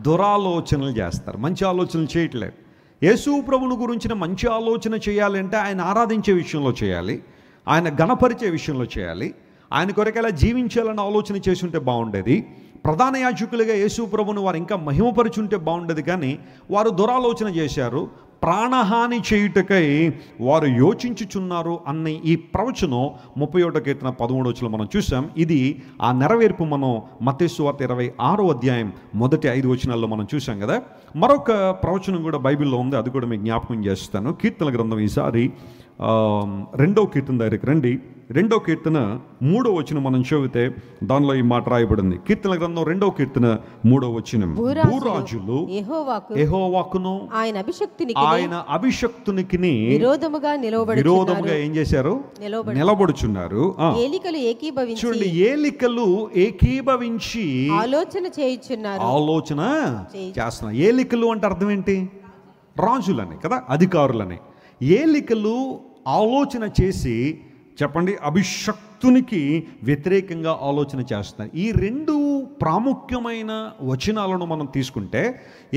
[SPEAKER 1] దురాలోచనలు చేస్తారు, మంచి ఆలోచనలు చేయట్లేదు. యేసు ప్రభుని గురించిన మంచి ఆలోచన చేయాలంటే ఆయన ఆరాధించే విషయంలో చేయాలి, ఆయన గణపరిచే విషయంలో చేయాలి, ఆయన కొరకు ఎలా జీవించాలని ఆలోచన చేసి ఉంటే బాగుండేది. ప్రధాన యాజకులుగా యేసు ప్రభుని వారు ఇంకా మహిమపరుచుంటే బాగుండేది. కానీ వారు దురాలోచన చేశారు, ప్రాణహాని చేయుటకై వారు యోచించుచున్నారు అన్న ఈ ప్రవచనం 31వ కీర్తన 13వ వచనంలో మనం చూసాం. ఇది ఆ నెరవేర్పు మనం మత్తయి సువార్త 26వ అధ్యాయం మొదటి 5 వచనాల్లో మనం చూసాం కదా. మరొక ప్రవచనం కూడా బైబిల్లో ఉంది, అది కూడా మీకు జ్ఞాపకం చేస్తాను. కీర్తన గ్రంథం ఈసారి 2వ కీర్తన దగ్గరికి రండి. 2వ కీర్తన 3వ వచనం మనం చదివితే దానిలో ఈ మాట రాయబడింది. కీర్తన గ్రంథం 2వ కీర్తన 3వ వచనం. భూరాజులు యెహోవాకును ఆయన అభిషక్తునికి విరోధముగా ఏం చేశారు? నిలబడుచున్నారు. చూడండి, ఏలికలు ఏకీభవించి ఆలోచన చేస్తున్నారు. ఏలికలు అంటే అర్థం ఏంటి? రాజులని కదా, అధికారులని. ఏలికలు ఆలోచన చేసి, చెప్పండి, అభిషక్తునికి వ్యతిరేకంగా ఆలోచన చేస్తున్నారు. ఈ 2 ప్రాముఖ్యమైన వచనాలను మనం తీసుకుంటే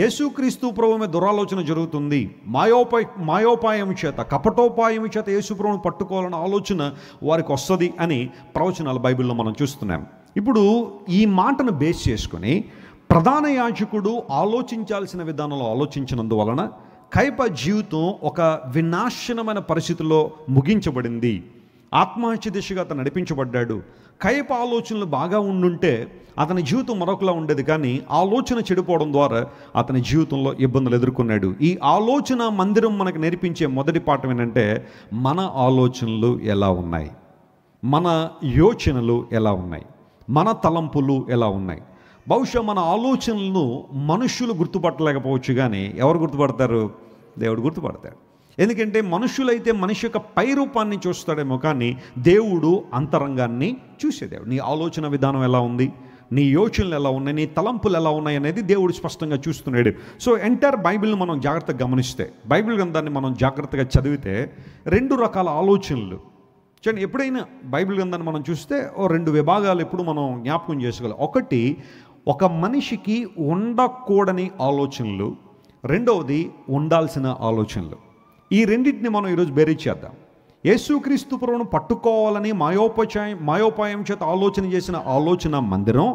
[SPEAKER 1] యేసుక్రీస్తు ప్రభువు మీద దురాలోచన జరుగుతుంది, మాయోపాయం చేత, కపటోపాయం చేత యేసు ప్రభువును పట్టుకోవాలన్న ఆలోచన వారికి వస్తుంది అని ప్రవచనాలు బైబిల్లో మనం చూస్తున్నాం. ఇప్పుడు ఈ మాటను బేస్ చేసుకొని ప్రధాన యాజకుడు ఆలోచించాల్సిన విధానంలో ఆలోచించినందువలన కయప జీవితం ఒక వినాశనమైన పరిస్థితిలో ముగించబడింది. ఆత్మహత్య దిశగా అతను నడిపించబడ్డాడు. కయప ఆలోచనలు బాగా ఉండుంటే అతని జీవితం మరొకలా ఉండేది. కానీ ఆలోచన చెడిపోవడం ద్వారా అతని జీవితంలో ఇబ్బందులు ఎదుర్కొన్నాడు. ఈ ఆలోచన మందిరం మనకు నేర్పించే మొదటి పాఠం ఏంటంటే మన ఆలోచనలు ఎలా ఉన్నాయి, మన యోచనలు ఎలా ఉన్నాయి, మన తలంపులు ఎలా ఉన్నాయి. బహుశా మన ఆలోచనలను మనుషులు గుర్తుపట్టలేకపోవచ్చు, కానీ ఎవరు గుర్తుపడతారు? దేవుడు గుర్తుపడతాడు. ఎందుకంటే మనుషులైతే మనిషి యొక్క పై రూపాన్ని చూస్తాడేమో, కానీ దేవుడు అంతరంగాన్ని చూసేదేవుడు. నీ ఆలోచన విధానం ఎలా ఉంది, నీ యోచనలు ఎలా ఉన్నాయి, నీ తలంపులు ఎలా ఉన్నాయి అనేది దేవుడు స్పష్టంగా చూస్తున్నాడు. సో ఎంటైర్ బైబిల్ని మనం జాగ్రత్తగా గమనిస్తే, బైబిల్ గ్రంథాన్ని మనం జాగ్రత్తగా చదివితే 2 రకాల ఆలోచనలు చూడండి. ఎప్పుడైనా బైబిల్ గ్రంథాన్ని మనం చూస్తే 2 విభాగాలు ఎప్పుడు మనం జ్ఞాపకం చేసుకోవాలి. ఒకటి, ఒక మనిషికి ఉండకూడని ఆలోచనలు, రెండవది ఉండాల్సిన ఆలోచనలు. ఈ రెండింటిని మనం ఈరోజు బేరీజ్ చేద్దాం. యేసుక్రీస్తు ప్రభువును పట్టుకోవాలని మాయోపాయం చేత ఆలోచన చేసిన ఆలోచన మందిరం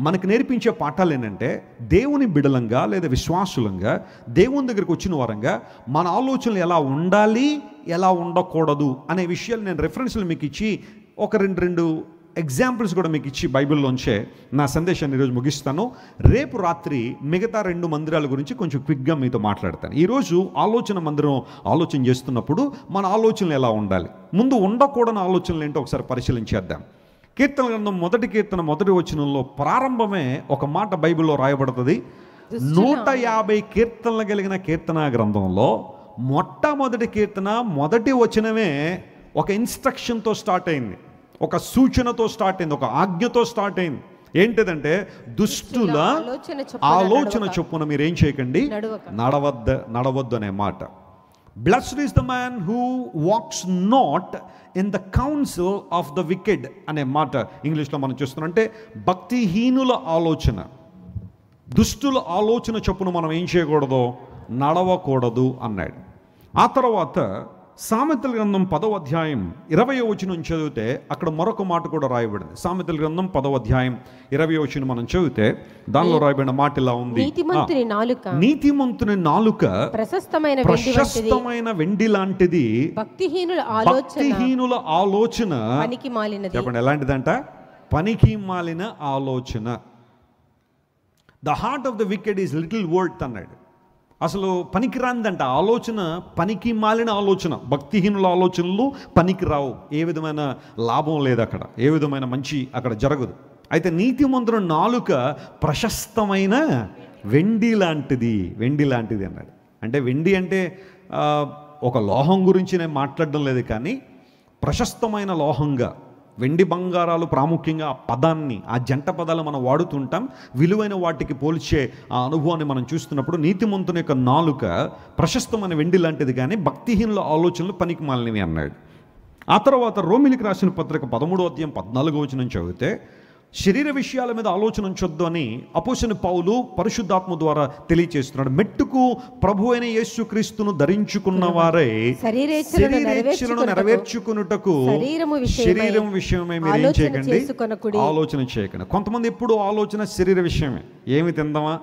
[SPEAKER 1] మనకు నేర్పించే పాఠాలు ఏంటంటే, దేవుని బిడలంగా లేదా విశ్వాసులంగా దేవుని దగ్గరికి వచ్చిన వారంగా మన ఆలోచనలు ఎలా ఉండాలి, ఎలా ఉండకూడదు అనే విషయాలు నేను రెఫరెన్స్లు మీకు ఇచ్చి ఒక రెండు ఎగ్జాంపుల్స్ కూడా మీకు ఇచ్చి బైబిల్లోంచే నా సందేశాన్ని ఈరోజు ముగిస్తాను. రేపు రాత్రి మిగతా 2 మందిరాల గురించి కొంచెం క్విక్గా మీతో మాట్లాడతాను. ఈరోజు ఆలోచన మందిరం ఆలోచన చేస్తున్నప్పుడు మన ఆలోచనలు ఎలా ఉండాలి, ముందు ఉండకూడని ఆలోచనలు ఏంటో ఒకసారి పరిశీలించేద్దాం. కీర్తన గ్రంథం 1 కీర్తన 1 వచనంలో ప్రారంభమే ఒక మాట బైబిల్లో రాయబడుతుంది. 150 కీర్తనలు కలిగిన కీర్తన గ్రంథంలో మొట్టమొదటి కీర్తన 1 వచనమే ఒక ఇన్స్ట్రక్షన్తో స్టార్ట్ అయింది, ఒక సూచనతో స్టార్ట్ అయింది, ఒక ఆజ్ఞతో స్టార్ట్ అయింది. ఏంటిదంటే, దుష్టుల ఆలోచన చొప్పున మీరేం చేయకండి, నడవద్దు అనే మాట. Blessed is the man who wax not in the council of the wicked అనే మాట ఇంగ్లీష్లో మనం చూస్తున్నాం. అంటే భక్తిహీనుల ఆలోచన, దుష్టుల ఆలోచన చొప్పున మనం ఏం చేయకూడదు, నడవకూడదు అన్నాడు. ఆ తర్వాత సామెతల గ్రంథం 10వ అధ్యాయం 20వ వచనం చదివితే అక్కడ మరొక మాట కూడా రాయబడింది. సామెతల గ్రంథం 10వ అధ్యాయం 20వ వచనం మనం చదివితే దానిలో రాయబడిన మాట ఇలా ఉంది. నీతిమంతుని నాలుక ప్రశస్తమైన వెండి లాంటిది, భక్తిహీనుల ఆలోచన చెప్పండి ఎలాంటిదంట, పనికి మాలిన ఆలోచన. The heart of the wicked is little word అన్నాడు. అసలు పనికిరాందంట ఆలోచన, పనికి మాలిన ఆలోచన. భక్తిహీనుల ఆలోచనలు పనికిరావు, ఏ విధమైన లాభం లేదు అక్కడ, ఏ విధమైన మంచి అక్కడ జరగదు. అయితే నీతిమంతుని నాలుక ప్రశస్తమైన వెండి లాంటిది అన్నాడు. అంటే వెండి అంటే ఒక లోహం గురించి నేను మాట్లాడడం లేదు, కానీ ప్రశస్తమైన లోహంగా, వెండి బంగారాలు ప్రాముఖ్యంగా ఆ పదాన్ని, ఆ జంట పదాలు మనం వాడుతుంటాం. విలువైన వాటికి పోల్చే ఆ అనుభవాన్ని మనం చూస్తున్నప్పుడు నీతిమంతుని యొక్క నాలుక ప్రశస్తమైన వెండి లాంటిది, కానీ భక్తిహీనుల ఆలోచనలు పనికి మాలినవి అన్నాడు. ఆ తర్వాత రోమిలికి రాసిన పత్రిక 13వ అధ్యాయం 14వ వచనం చదివితే శరీర విషయాల మీద ఆలోచన ఉంచొద్దు అని అపోస్తలుడైన పౌలు పరిశుద్ధాత్మ ద్వారా తెలియచేస్తున్నాడు. మెట్టుకు ప్రభు అయిన యేసుక్రీస్తును ధరించుకున్న వారే శరీరేచ్ఛలను నెరవేర్చుకున్నటకు శరీరం విషయమే మీరేం చేయకండి, ఆలోచన చేయకండి. కొంతమంది ఎప్పుడు ఆలోచన శరీర విషయమే. ఏమి తిందామా,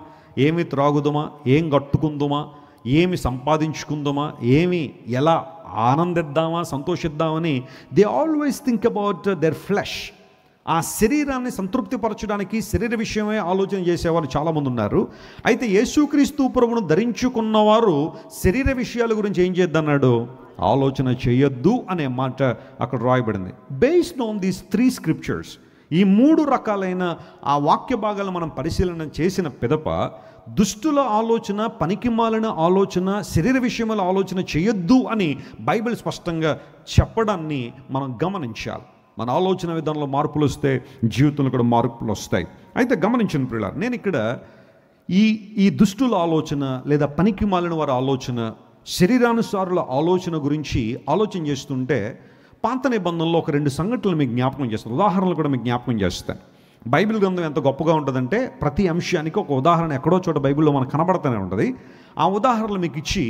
[SPEAKER 1] ఏమి త్రాగుదామా, ఏం కట్టుకుందామా, ఏమి సంపాదించుకుందామా, ఏమి ఎలా ఆనందిద్దామా, సంతోషిద్దామని they always think about their flesh. ఆ శరీరాన్ని సంతృప్తిపరచడానికి శరీర విషయమే ఆలోచన చేసేవారు చాలామంది ఉన్నారు. అయితే యేసుక్రీస్తు ప్రభువును ధరించుకున్నవారు శరీర విషయాల గురించి ఏం చేద్దన్నాడు, ఆలోచన చేయొద్దు అనే మాట అక్కడ రాయబడింది. బేస్డ్ ఆన్ దీస్ 3 స్క్రిప్చర్స్, ఈ 3 రకాలైన ఆ వాక్య భాగాలు మనం పరిశీలన చేసిన పిదప దుష్టుల ఆలోచన, పనికిమాలిన ఆలోచన, శరీర విషయముల ఆలోచన చేయొద్దు అని బైబిల్ స్పష్టంగా చెప్పడాన్ని మనం గమనించాలి. మన ఆలోచన విధానంలో మార్పులు వస్తే జీవితంలో కూడా మార్పులు వస్తాయి. అయితే గమనించిన ప్రియులారా, నేను ఇక్కడ ఈ దుష్టుల ఆలోచన లేదా పనికి మాలిన వారి ఆలోచన, శరీరానుసారుల ఆలోచన గురించి ఆలోచన చేస్తుంటే పాత నిబంధనలో ఒక 2 సంఘటనలు మీకు జ్ఞాపకం చేస్తాను, ఉదాహరణలు కూడా మీకు జ్ఞాపకం చేస్తాను. బైబిల్ గ్రంథం ఎంత గొప్పగా ఉంటుందంటే ప్రతి అంశానికి ఒక ఉదాహరణ ఎక్కడో చోట బైబిల్లో మనకు కనబడుతూనే ఉంటుంది. ఆ ఉదాహరణలు మీకు ఇచ్చి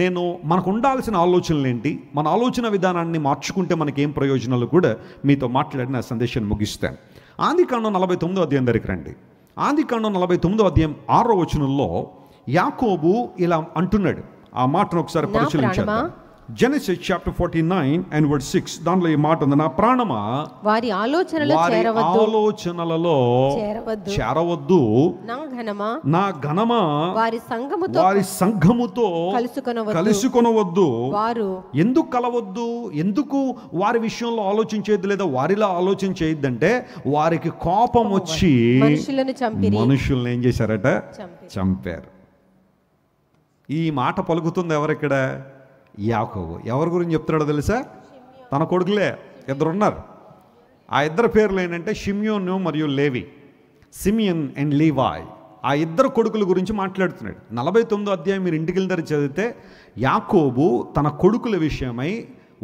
[SPEAKER 1] నేను మనకు ఉండాల్సిన ఆలోచనలు ఏంటి, మన ఆలోచన విధానాన్ని మార్చుకుంటే మనకేం ప్రయోజనాలు కూడా మీతో మాట్లాడిన సందేశాన్ని ముగిస్తాను. ఆదికాండం 49వ అధ్యాయం దగ్గరికి రండి. ఆదికాండం 49వ అధ్యాయం 6వ వచనంలో యాకోబు ఇలా అంటున్నాడు. ఆ మాటను ఒకసారి పరిశీలించాలి. జెనసిస్ చాప్టర్ 49 and verse 6 దానిలో ఈ మాట ఉంది, నా ప్రాణమా
[SPEAKER 2] వారి ఆలోచనలలో
[SPEAKER 1] చేరవద్దు, నా ఘనమా వారి సంఘముతో కలుసుకొనవద్దు. ఎందుకు కలవద్దు, ఎందుకు వారి విషయంలో ఆలోచించేది లేదా వారిలో ఆలోచన చేయొద్దంటే వారికి కోపం వచ్చి మనుషులను ఏం చేశారట, చంపారు. ఈ మాట పలుకుతుంది ఎవరిక్కడ, యాకోబు. ఎవరి గురించి చెప్తున్నాడో తెలుసా, తన కొడుకులే 2 ఉన్నారు. ఆ 2 పేర్లు ఏంటంటే షిమ్యోను మరియు లేవి. సిమియన్ అండ్ లీవాయ్, ఆ ఇద్దరు కొడుకుల గురించి మాట్లాడుతున్నాడు. 49వ అధ్యాయం మీరు ఇంటికి వెళ్ళి చదివితే యాకోబు తన కొడుకుల విషయమై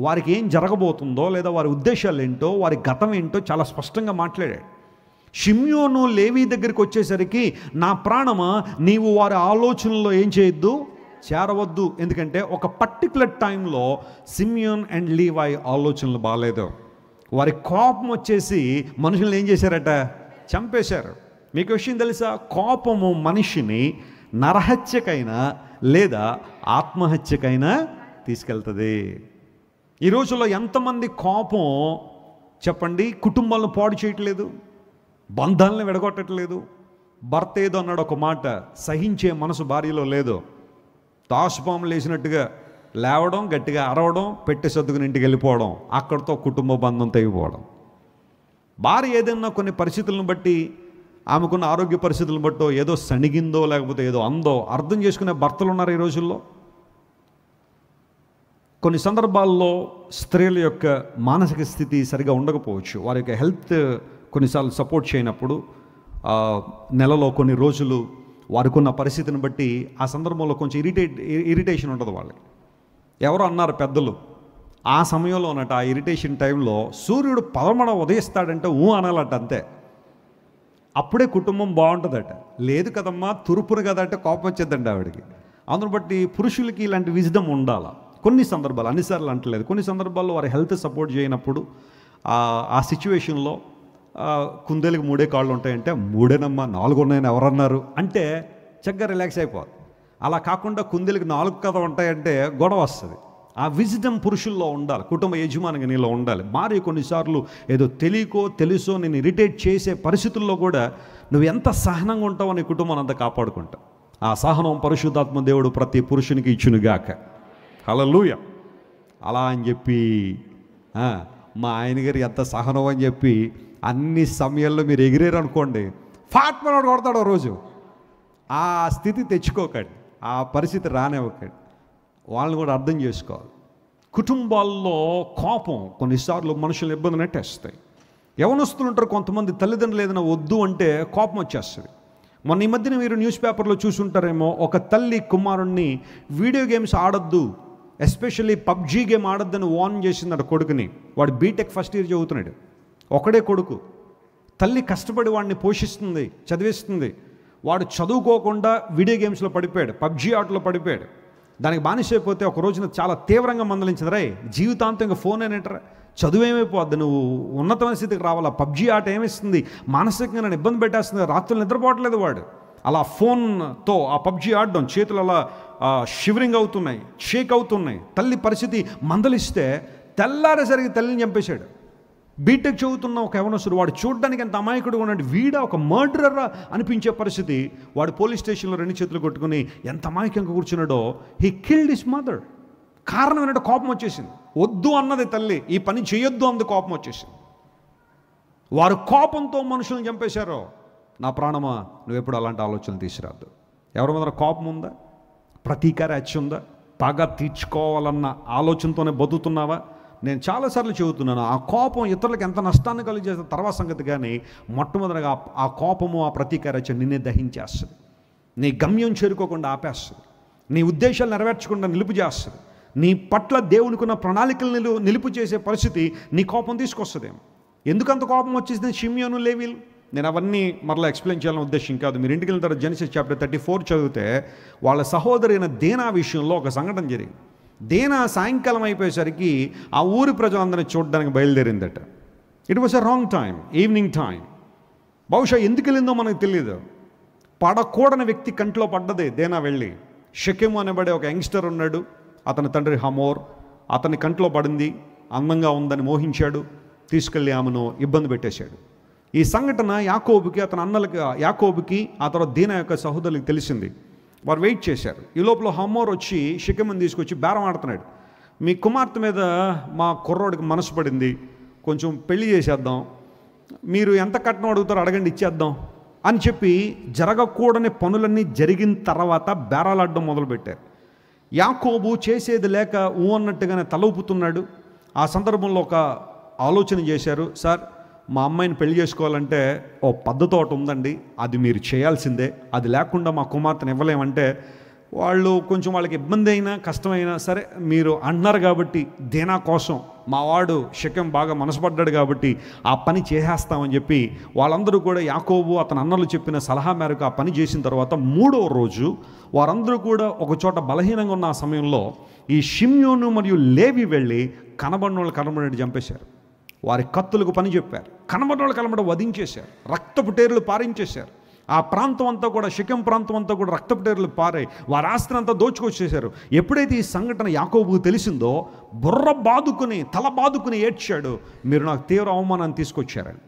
[SPEAKER 1] వారికి ఏం జరగబోతుందో లేదా వారి ఉద్దేశాలు ఏంటో వారి గతం ఏంటో చాలా స్పష్టంగా మాట్లాడాడు. షిమ్యోను లేవి దగ్గరికి వచ్చేసరికి, నా ప్రాణమా నీవు వారి ఆలోచనలో ఏం చేయొద్దు, చేరవద్దు. ఎందుకంటే ఒక పర్టికులర్ టైంలో సిమియోన్ అండ్ లీవాయ్ ఆలోచనలు బాగాలేదు. వారి కోపం వచ్చేసి మనుషులను ఏం చేశారట, చంపేశారు. మీకు విషయం తెలుసా, కోపము మనిషిని నరహత్యకైనా లేదా ఆత్మహత్యకైనా తీసుకెళ్తుంది. ఈ రోజుల్లో ఎంతమంది కోపం చెప్పండి కుటుంబాలను పాడు చేయట్లేదు, బంధాలను విడగొట్టట్లేదు. భర్త ఏదో అన్నాడు ఒక మాట, సహించే మనసు భార్యలో లేదు. తాసుపాములు వేసినట్టుగా లేవడం, గట్టిగా అరవడం, పెట్టె సర్దుకుని ఇంటికి వెళ్ళిపోవడం, అక్కడితో కుటుంబ బంధం తెగిపోవడం. భార్య ఏదైనా కొన్ని పరిస్థితులను బట్టి, ఆమెకున్న ఆరోగ్య పరిస్థితులను బట్టో ఏదో సణిగిందో లేకపోతే ఏదో అందో అర్థం చేసుకునే భర్తలు ఉన్నారు ఈ రోజుల్లో. కొన్ని సందర్భాల్లో స్త్రీల యొక్క మానసిక స్థితి సరిగా ఉండకపోవచ్చు, వారి యొక్క హెల్త్ కొన్నిసార్లు సపోర్ట్ చేయనప్పుడు నెలలో కొన్ని రోజులు వారికి ఉన్న పరిస్థితిని బట్టి ఆ సందర్భంలో కొంచెం ఇరిటేషన్ ఉంటుంది వాళ్ళకి. ఎవరో అన్నారు పెద్దలు, ఆ సమయంలో అన్నట్టు ఆ ఇరిటేషన్ టైంలో సూర్యుడు పదమడ ఉదయిస్తాడంటే అనాలట, అంతే. అప్పుడే కుటుంబం బాగుంటుందట. లేదు కదమ్మా తురుపును కదంటే కోపం వచ్చేద్దండి ఆవిడకి. అందును బట్టి పురుషులకి ఇలాంటి విజ్డమ్ ఉండాలి. కొన్ని సందర్భాలు, అన్నిసార్లు అంటలేదు, కొన్ని సందర్భాల్లో వారి హెల్త్ సపోర్ట్ చేయనప్పుడు ఆ సిచ్యువేషన్లో కుందేలకు 3 కాళ్ళు ఉంటాయంటే 3 4 ఉన్నాయని ఎవరన్నారు అంటే చక్కగా రిలాక్స్ అయిపోవాలి. అలా కాకుండా కుందేలకు 4 కదా ఉంటాయంటే గొడవ వస్తుంది. ఆ విజ్డమ్ పురుషుల్లో ఉండాలి, కుటుంబ యజమానిగా నీలో ఉండాలి. భార్య కొన్నిసార్లు ఏదో తెలియకో తెలుసో నేను ఇరిటేట్ చేసే పరిస్థితుల్లో కూడా నువ్వు ఎంత సహనంగా ఉంటావో నీ కుటుంబాన్ని అంతా కాపాడుకుంటావు. ఆ సహనం పరిశుద్ధాత్మ దేవుడు ప్రతి పురుషునికి ఇచ్చునుగాక. హల్లెలూయా. అలా అని చెప్పి మా ఆయన గారు ఎంత సహనం అని చెప్పి అన్ని సమయాల్లో మీరు ఎగిరేరు అనుకోండి, ఫాట్ మనోడు కొడతాడు రోజు. ఆ స్థితి తెచ్చుకోకండి, ఆ పరిస్థితి రానివ్వకండి. వాళ్ళని కూడా అర్థం చేసుకోవాలి. కుటుంబాల్లో కోపం కొన్నిసార్లు మనుషులు ఇబ్బంది నెట్టేస్తాయి. యవనస్తులు ఉంటారు కొంతమంది, తల్లిదండ్రులు ఏదైనా వద్దు అంటే కోపం వచ్చేస్తుంది. మొన్న ఈ మధ్యన మీరు న్యూస్ పేపర్లో చూసుంటారేమో, ఒక తల్లి కుమారుణ్ణి వీడియో గేమ్స్ ఆడొద్దు, ఎస్పెషల్లీ పబ్జీ గేమ్ ఆడొద్దని వార్న్ చేసిందట కొడుకుని. వాడు బీటెక్ ఫస్ట్ ఇయర్ చదువుతున్నాడు, ఒకడే కొడుకు. తల్లి కష్టపడి వాడిని పోషిస్తుంది, చదివిస్తుంది. వాడు చదువుకోకుండా వీడియో గేమ్స్లో పడిపోయాడు, పబ్జీ ఆటలో పడిపోయాడు. దానికి బానిసైపోతే ఒక రోజున చాలా తీవ్రంగా మందలించింది, రే జీవితాంతం ఇంకా ఫోన్ అనేటరా, చదువు ఏమైపోద్ది, నువ్వు ఉన్నతమైన స్థితికి రావాలా, పబ్జీ ఆట ఏమిస్తుంది, మానసికంగా నన్ను ఇబ్బంది పెట్టేస్తుంది, రాత్రులు నిద్రపోవట్లేదు వాడు. అలా ఫోన్తో ఆ పబ్జీ ఆడడం, చేతులు అలా షివరింగ్ అవుతున్నాయి, షేక్ అవుతున్నాయి. తల్లి పరిస్థితి మందలిస్తే తెల్లారేసరికి తల్లిని చంపేశాడు. బీటెక్ చదువుతున్న ఒక యవనస్తుడు, వాడు చూడడానికి ఎంత అమాయకుడు ఉన్నాడు, వీడా ఒక మర్డరరా అనిపించే పరిస్థితి. వాడు పోలీస్ స్టేషన్లో 2 చేతులు కొట్టుకుని ఎంత అమాయకంగా కూర్చున్నాడో, హీ కిల్డ్ హిస్ మదర్. కారణం ఏంటంటే కోపం వచ్చేసింది. వద్దు అన్నది తల్లి, ఈ పని చేయొద్దు అన్నది కోపం వచ్చేసింది. వారు కోపంతో మనుషులను చంపేశారో, నా ప్రాణమా నువ్వు ఎప్పుడు అలాంటి ఆలోచనలు తీసుకురాద్దు. ఎవరి మీద కోపం ఉందా, ప్రతీకార హత్య ఉందా, పగ తీర్చుకోవాలన్న ఆలోచనతోనే బతుకుతున్నావా? నేను చాలాసార్లు చెబుతున్నాను, ఆ కోపం ఇతరులకు ఎంత నష్టాన్ని కలిగేస్తే తర్వాత సంగతి, కానీ మొట్టమొదటిగా ఆ కోపము ఆ ప్రతీకార హత్య నిన్నే దహించేస్తుంది. నీ గమ్యం చేరుకోకుండా ఆపేస్తుంది, నీ ఉద్దేశాలు నెరవేర్చకుండా నిలుపు చేస్తుంది, నీ పట్ల దేవునికున్న ప్రణాళికలు నిలుపు చేసే పరిస్థితి నీ కోపం తీసుకొస్తుందేమో. ఎందుకంత కోపం వచ్చేసింది షిమ్యోను లేవీలు? నేను అవన్నీ మరలా ఎక్స్ప్లెయిన్ చేయాలని ఉద్దేశం కాదు. మీరు ఇంటికి వెళ్ళిన తర్వాత జెనసిస్ చాప్టర్ 34 చదివితే వాళ్ళ సహోదరి అయిన దేనా విషయంలో ఒక సంఘటన జరిగింది. దేనా సాయంకాలం అయిపోయేసరికి ఆ ఊరి ప్రజలందరినీ చూడడానికి బయలుదేరిందట. It was a wrong time, evening time. బహుశా ఎందుకు వెళ్ళిందో మనకు తెలియదు. పడకూడని వ్యక్తి కంట్లో పడ్డదే దేనా వెళ్ళి. షెకెము అనబడే ఒక యంగ్స్టర్ ఉన్నాడు, అతని తండ్రి హమోర్. అతని కంట్లో పడింది, అందంగా ఉందని మోహించాడు, తీసుకెళ్ళి ఆమెను ఇబ్బంది పెట్టేశాడు. ఈ సంఘటన యాకోబుకి, అతని అన్నలకి, యాకోబుకి ఆ తర్వాత దీనా యొక్క సహోదరులకు తెలిసింది. వారు వెయిట్ చేశారు. ఈ లోపల హమోర్ వచ్చి షెకెముని తీసుకొచ్చి బేరం ఆడుతున్నాడు. మీ కుమార్తె మీద మా కుర్రోడికి మనసు పడింది, కొంచెం పెళ్లి చేసేద్దాం, మీరు ఎంత కట్నం అడుగుతారో అడగండి, ఇచ్చేద్దాం అని చెప్పి జరగకూడని పనులన్నీ జరిగిన తర్వాత బేరాలాడడం మొదలుపెట్టారు. యాకోబు చేసేది లేక అన్నట్టుగానే తల ఊపుతున్నాడు. ఆ సందర్భంలో ఒక ఆలోచన చేశారు, సార్ మా అమ్మాయిని పెళ్లి చేసుకోవాలంటే ఓ పద్ధతి ఒకటి ఉందండి, అది మీరు చేయాల్సిందే, అది లేకుండా మా కుమార్తెను ఇవ్వలేమంటే వాళ్ళు కొంచెం వాళ్ళకి ఇబ్బంది అయినా కష్టమైనా సరే మీరు అంటున్నారు కాబట్టి దేనా కోసం మా వాడు షెకెం బాగా మనసుపడ్డాడు కాబట్టి ఆ పని చేసేస్తామని చెప్పి వాళ్ళందరూ కూడా యాకోబు అతని అన్నలు చెప్పిన సలహా మేరకు ఆ పని చేసిన తర్వాత 3వ రోజు వారందరూ కూడా ఒక చోట బలహీనంగా ఉన్న ఆ సమయంలో ఈ షిమ్యోను మరియు లేవి వెళ్ళి కనబడినట్టు చంపేశారు. వారి కత్తులకు పని చెప్పారు, కనబడి వధించేశారు, రక్తపు టేరులు పారించేశారు. ఆ ప్రాంతం అంతా కూడా షెకెం ప్రాంతం అంతా కూడా రక్తపు టేరులు పారాయి, వారి ఆస్తిని అంతా దోచుకొచ్చేశారు. ఎప్పుడైతే ఈ సంఘటన యాకోబుకు తెలిసిందో బుర్ర బాదుకుని తల బాదుకుని ఏడ్చాడు, మీరు నాకు తీవ్ర అవమానాన్ని తీసుకొచ్చారని.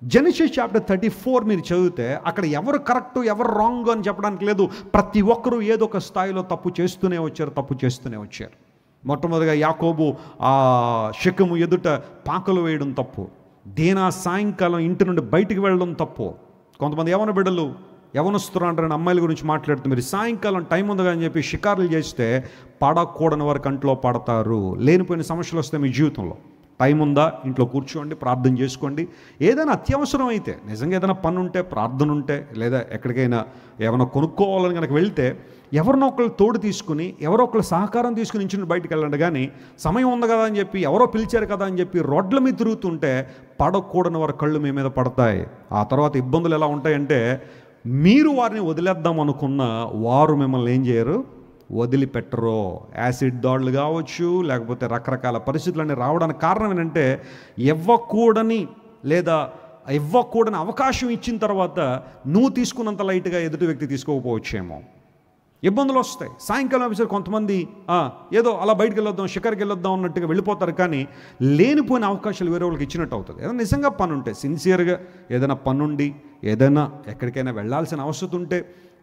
[SPEAKER 1] జెనసిస్ చాప్టర్ 34 మీరు చదివితే అక్కడ ఎవరు కరెక్ట్ ఎవరు రాంగ్ అని చెప్పడానికి లేదు. ప్రతి ఒక్కరూ ఏదో ఒక స్థాయిలో తప్పు చేస్తూనే వచ్చారు. మొట్టమొదటిగా యాకోబు ఆ షెకెము ఎదుట పాకలు వేయడం తప్పు, దీనా సాయంకాలం ఇంటి నుండి బయటికి వెళ్ళడం తప్పు. కొంతమంది యవన బిడ్డలు యవనస్తురాంటారని అమ్మాయిల గురించి మాట్లాడుతూ మీరు సాయంకాలం టైం ఉందిగా అని చెప్పి షికారులు చేస్తే పడకూడని వారి కంట్లో పడతారు. లేనిపోయిన సమస్యలు వస్తాయి మీ జీవితంలో. టైం ఉందా, ఇంట్లో కూర్చోండి, ప్రార్థన చేసుకోండి. ఏదైనా అత్యవసరం అయితే, నిజంగా ఏదైనా పని ఉంటే, ప్రార్థన ఉంటే, లేదా ఎక్కడికైనా ఏమైనా కొనుక్కోవాలని కనుక వెళ్తే ఎవరినో ఒకళ్ళు తోడు తీసుకుని ఎవరో ఒకళ్ళు సహకారం తీసుకుని ఇంటి బయటికి వెళ్ళండి. కానీ సమయం ఉంది కదా అని చెప్పి ఎవరో పిలిచారు కదా అని చెప్పి రోడ్ల మీద తిరుగుతుంటే పడకూడని వారి కళ్ళు మీ మీద పడతాయి. ఆ తర్వాత ఇబ్బందులు ఎలా ఉంటాయంటే మీరు వారిని వదిలేద్దాం అనుకున్న వారు మిమ్మల్ని ఏం చేయరు, వదిలిపెట్టరు. యాసిడ్ దాడులు కావచ్చు, లేకపోతే రకరకాల పరిస్థితులన్నీ రావడానికి కారణం ఏంటంటే ఇవ్వకూడని అవకాశం ఇచ్చిన తర్వాత నువ్వు తీసుకున్నంత లైట్గా ఎదుటి వ్యక్తి తీసుకోకపోవచ్చేమో, ఇబ్బందులు వస్తాయి. సాయంకాలం ఆఫీసర్ కొంతమంది ఏదో అలా బయటకు వెళ్ళొద్దాం, షికార్కి వెళ్ళొద్దాం అన్నట్టుగా వెళ్ళిపోతారు. కానీ లేనిపోయిన అవకాశాలు వేరే వాళ్ళకి ఇచ్చినట్టు అవుతుంది. ఏదైనా నిజంగా పని ఉంటే, సిన్సియర్గా ఏదైనా పనుండి ఏదైనా ఎక్కడికైనా వెళ్ళాల్సిన అవసరం ఉంటే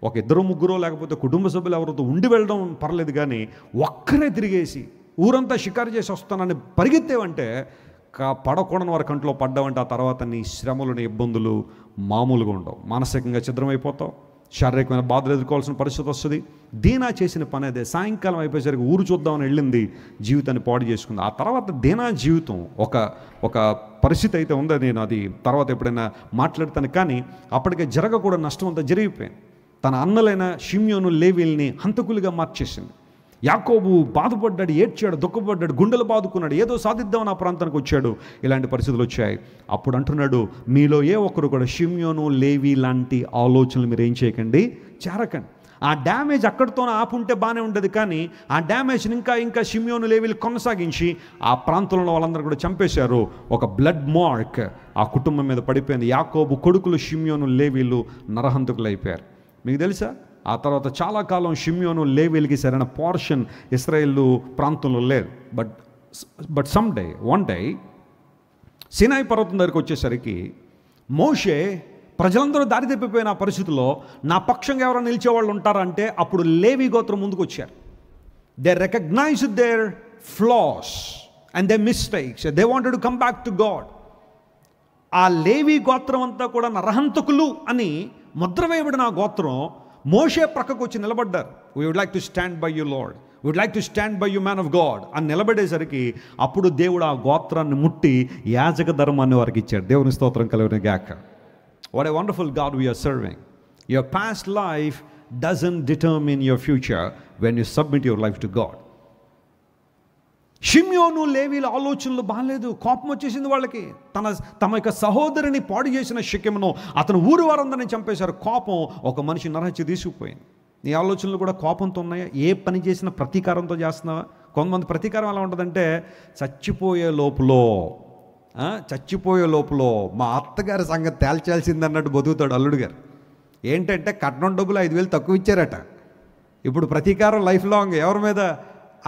[SPEAKER 1] ఒక 2-3 లేకపోతే కుటుంబ సభ్యులు ఎవరితో ఉండి వెళ్ళడం పర్లేదు. కానీ ఒక్కరే తిరిగేసి ఊరంతా షికారు చేసి వస్తానని పరిగెత్తేవంటే పడకూడని వారి కంట్లో పడ్డావంటే ఆ తర్వాత నీ శ్రమలు నీ ఇబ్బందులు మామూలుగా ఉండవు. మానసికంగా ఛిద్రమైపోతావు, శారీరకమైన బాధలు ఎదుర్కోవాల్సిన పరిస్థితి వస్తుంది. దీనా చేసిన పని అదే. సాయంకాలం అయిపోయేసరికి ఊరు చూద్దామని వెళ్ళింది, జీవితాన్ని పాడు చేసుకుంది. ఆ తర్వాత దీనా జీవితం ఒక పరిస్థితి అయితే ఉంది, నేను అది తర్వాత ఎప్పుడైనా మాట్లాడతాను. కానీ అప్పటికే జరగకూడని నష్టం అంతా జరిగిపోయింది. తన అన్నలైన షిమ్యోను లేవీల్ని హంతకులుగా మార్చేసింది. యాకోబు బాధపడ్డాడు, ఏడ్చాడు, దుఃఖపడ్డాడు, గుండెలు బాదుకున్నాడు, ఏదో సాధిద్దామని ఆ ప్రాంతానికి వచ్చాడు. ఇలాంటి పరిస్థితులు వచ్చాయి. అప్పుడు అంటున్నాడు, మీలో ఏ ఒక్కరు కూడా షిమ్యోను లేవి లాంటి ఆలోచనలు మీరు ఏం చేయకండి, చేరకండి. ఆ డ్యామేజ్ అక్కడితోనే ఆపుంటే బాగానే ఉండదు. కానీ ఆ డ్యామేజ్ని ఇంకా షిమ్యోను లేవీలు కొనసాగించి ఆ ప్రాంతంలో వాళ్ళందరూ కూడా చంపేశారు. ఒక బ్లడ్ మార్క్ ఆ కుటుంబం మీద పడిపోయింది. యాకోబు కొడుకులు షిమ్యోను లేవీలు నరహంతకులు అయిపోయారు. మీకు తెలుసా, ఆ తర్వాత చాలా కాలం షిమ్యోను లేవీలకి సరైన పోర్షన్ ఇశ్రాయేలు ప్రాంతంలో లేదు. బట్ వన్ డే సినాయి పర్వతం దగ్గరికి వచ్చేసరికి మోషే ప్రజలందరూ దారి తప్పిపోయిన ఆ పరిస్థితుల్లో నా పక్షంగా ఎవరైనా నిలిచేవాళ్ళు ఉంటారంటే అప్పుడు లేవి గోత్రం ముందుకు వచ్చారు. They recognized their flaws and they mistakes, they wanted to come back to God. ఆ లేవి గోత్రం అంతా కూడా నరహంతకులు అని ముద్ర వేయబడిన ఆ గోత్రం మోషే ప్రక్కకు వచ్చి నిలబడ్డారు. We would like to stand by you Lord, we would like to stand by you man of God అని నిలబడేసరికి అప్పుడు దేవుడు ఆ గోత్రాన్ని ముట్టి యాజక ధర్మాన్ని వారికి ఇచ్చాడు. దేవుని స్తోత్రం కలుగును గాక. What a wonderful God we are serving. Your past life doesn't determine your future when you submit your life to God. షిమ్యోను లేవీల ఆలోచనలు బాగాలేదు, కోపం వచ్చేసింది వాళ్ళకి. తమ యొక్క సహోదరిని పాడు చేసిన షెకెమును అతను ఊరు వారందరినీ చంపేశారు. కోపం ఒక మనిషి నరహత్య తీసుకుపోయింది. నీ ఆలోచనలు కూడా కోపంతో ఉన్నాయా? ఏ పని చేసినా ప్రతీకారంతో చేస్తున్నావా? కొంతమంది ప్రతీకారం ఎలా ఉంటుందంటే చచ్చిపోయే లోపల మా అత్తగారి సంగతి తేల్చాల్సింది అన్నట్టు బతుకుతాడు అల్లుడు గారు. ఏంటంటే కట్నం డబ్బులు 5,000 తక్కువ ఇచ్చారట. ఇప్పుడు ప్రతీకారం లైఫ్ లాంగ్ ఎవరి మీద?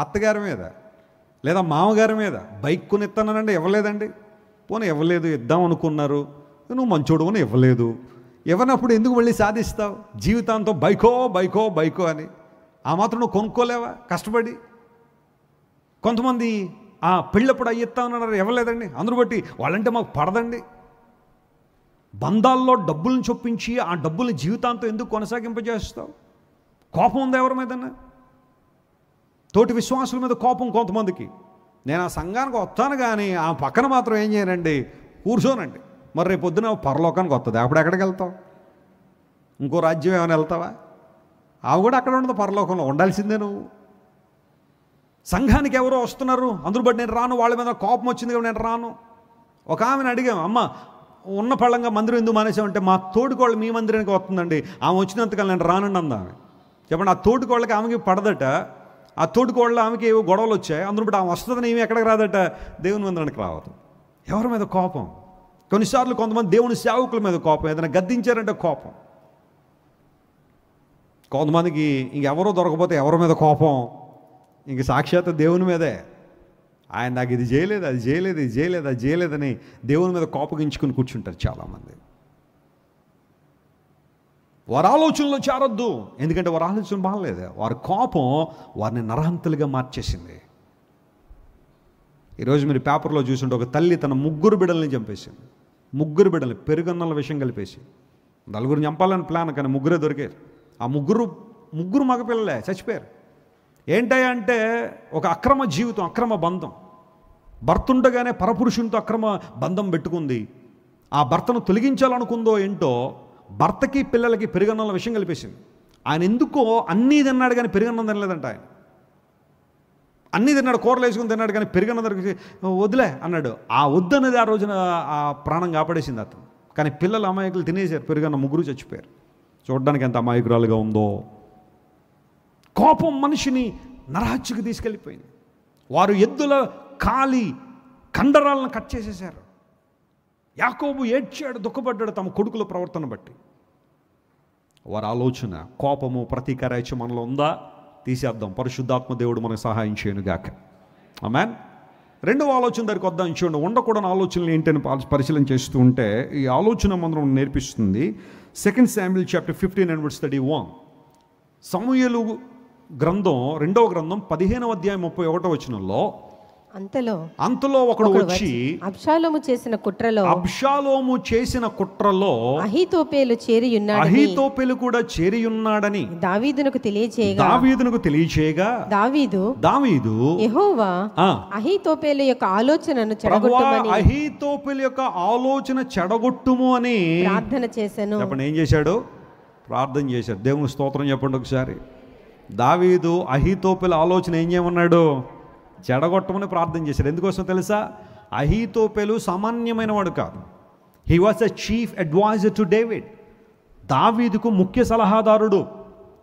[SPEAKER 1] అత్తగారి మీద లేదా మామగారి మీద. బైక్ కొని ఇస్తానంటే ఇవ్వలేదండి, పోనీ ఇవ్వలేదు, ఇద్దాం అనుకున్నారు, నువ్వు మంచోడు అని ఇవ్వలేదు. ఇవ్వనప్పుడు ఎందుకు మళ్ళీ సాధిస్తావు? జీవితాంతం బైకో అని ఆ మాత్రం నువ్వు కొనుక్కోలేవా కష్టపడి? కొంతమంది పెళ్ళప్పుడు అయ్యిస్తామన్నారు, ఇవ్వలేదండి, అందరూ బట్టి వాళ్ళంటే మాకు పడదండి. బంధాల్లో డబ్బులను చొప్పించి ఆ డబ్బుల్ని జీవితాంతం ఎందుకు కొనసాగింపజేస్తావు? కోపం ఉందా ఎవరి మీదన్నా? తోటి విశ్వాసుల మీద కోపం కొంతమందికి. నేను ఆ సంఘానికి వస్తాను కానీ ఆ పక్కన మాత్రం ఏం చేయనండి, కూర్చోనండి. మరి రేపు పొద్దున పరలోకానికి వస్తుంది, అప్పుడు ఎక్కడికి వెళ్తావు? ఇంకో రాజ్యం ఏమైనా వెళ్తావా? అవి కూడా అక్కడ ఉండదు, పరలోకంలో ఉండాల్సిందే నువ్వు. సంఘానికి ఎవరో వస్తున్నారు, అందరూ బట్టి నేను రాను, వాళ్ళ మీద కోపం వచ్చింది కాబట్టి నేను రాను. ఒక ఆమెను అడిగాం, అమ్మ ఉన్న పళ్ళంగా మందిరం ఎందుకు మానేసామంటే మా తోడుకోళ్ళు మీ మందిరానికి వస్తుందండి, ఆమె వచ్చినంతకాలం నేను రానండి అంది ఆమె. చెప్పండి, ఆ తోడుకోళ్ళకి ఆమెకి పడదట, ఆ తోడుకోళ్ళ ఆమెకి ఏవో గొడవలు వచ్చాయి, అందరూ బట్టి ఆమె వస్తుందని ఏమి ఎక్కడికి రాదట, దేవుని మందిరానికి రావద్దు. ఎవరి మీద కోపం? కొన్నిసార్లు కొంతమంది దేవుని సేవకుల మీద కోపం, ఏదైనా గద్దించారంటే కోపం. కొంతమందికి ఇంకెవరో దొరకపోతే ఎవరి మీద కోపం? ఇంక సాక్షాత్ దేవుని మీదే. ఆయన నాకు ఇది చేయలేదు, అది చేయలేదు, ఇది చేయలేదు, అది చేయలేదని దేవుని మీద కోపగించుకుని కూర్చుంటారు చాలామంది. వారి ఆలోచనలో చేరొద్దు, ఎందుకంటే వారి ఆలోచన బాగలేదు. వారి కోపం వారిని నరహంతులుగా మార్చేసింది. ఈరోజు మీరు పేపర్లో చూసుంటే ఒక తల్లి తన 3 బిడ్డల్ని చంపేసింది. 3 బిడ్డల్ని పెరుగన్నల విషయం కలిపేసి. 4 చంపాలని ప్లాన్, కానీ 3 దొరికారు. ఆ 3 మగపిల్లలే చచ్చిపోయారు. ఏంటంటే ఒక అక్రమ జీవితం, అక్రమ బంధం. భర్త ఉండగానే పరపురుషునితో అక్రమ బంధం పెట్టుకుంది. ఆ భర్తను తొలగించాలనుకుందో ఏంటో భర్తకి పిల్లలకి పెరుగన్నంలో విషయం కలిపేసింది. ఆయన ఎందుకో అన్నీ తిన్నాడు కానీ పెరుగన్నం తినలేదంట. ఆయన అన్నీ తిన్నాడు, కూరలు వేసుకుని తిన్నాడు, కానీ పెరుగన్నం దొరికి వదిలే అన్నాడు. ఆ వద్దనేది ఆ రోజున ఆ ప్రాణం కాపాడేసింది అతను. కానీ పిల్లలు అమాయకులు తినేశారు పెరుగన్నం, 3 చచ్చిపోయారు. చూడడానికి ఎంత అమాయకురాలుగా ఉందో. కోపం మనిషిని నరహత్యకు తీసుకెళ్ళిపోయింది. వారు ఎద్దుల కాలి కండరాలను కట్ చేసేశారు. యాకోబు ఏడ్చాడు, దుఃఖపడ్డాడు తమ కొడుకుల ప్రవర్తన బట్టి. వారి ఆలోచన కోపము, ప్రతీకారాయిత్యం మనలో ఉందా? తీసేద్దాం. పరిశుద్ధాత్మ దేవుడు మనకు సహాయం చేయనుగాక. ఆమేన్. రెండవ ఆలోచన దగ్గరికి వద్దాం. చూడండి, ఉండకూడని ఆలోచనలు ఏంటని పరిశీలన చేస్తూ ఉంటే ఈ ఆలోచన మనం నేర్పిస్తుంది. 2 Samuel chapter 15 and verse 31. సమూయేలు గ్రంథం 2వ గ్రంథం 15వ అధ్యాయం 31వ వచనంలో, అంతలో ఒకడు వచ్చి
[SPEAKER 2] అబ్షాలోము చేసిన కుట్రలో
[SPEAKER 1] అహీతోపెలు కూడా చేరి ఉన్నాడని
[SPEAKER 2] దావీదునకు
[SPEAKER 1] తెలియచేయగా దావీదు
[SPEAKER 2] యెహోవా అహీతోపెలు యొక్క ఆలోచనను చెడగొట్టుమని,
[SPEAKER 1] అహీతోపెలు యొక్క ఆలోచన చెడగొట్టుము అని
[SPEAKER 2] ప్రార్థన చేశాను.
[SPEAKER 1] చెప్పండి, ఏం చేశాడు? ప్రార్థన చేశాడు. దేవుని స్తోత్రం చెప్పండి ఒకసారి. దావీదు అహీతోపెలు ఆలోచన ఏం చేయమన్నాడు? చెడగొట్టమని ప్రార్థన చేశాడు. ఎందుకోసం తెలుసా? అహీతోపెలు సామాన్యమైన వాడు కాదు. He was a chief adviser to David. దావీదుకు ముఖ్య సలహాదారుడు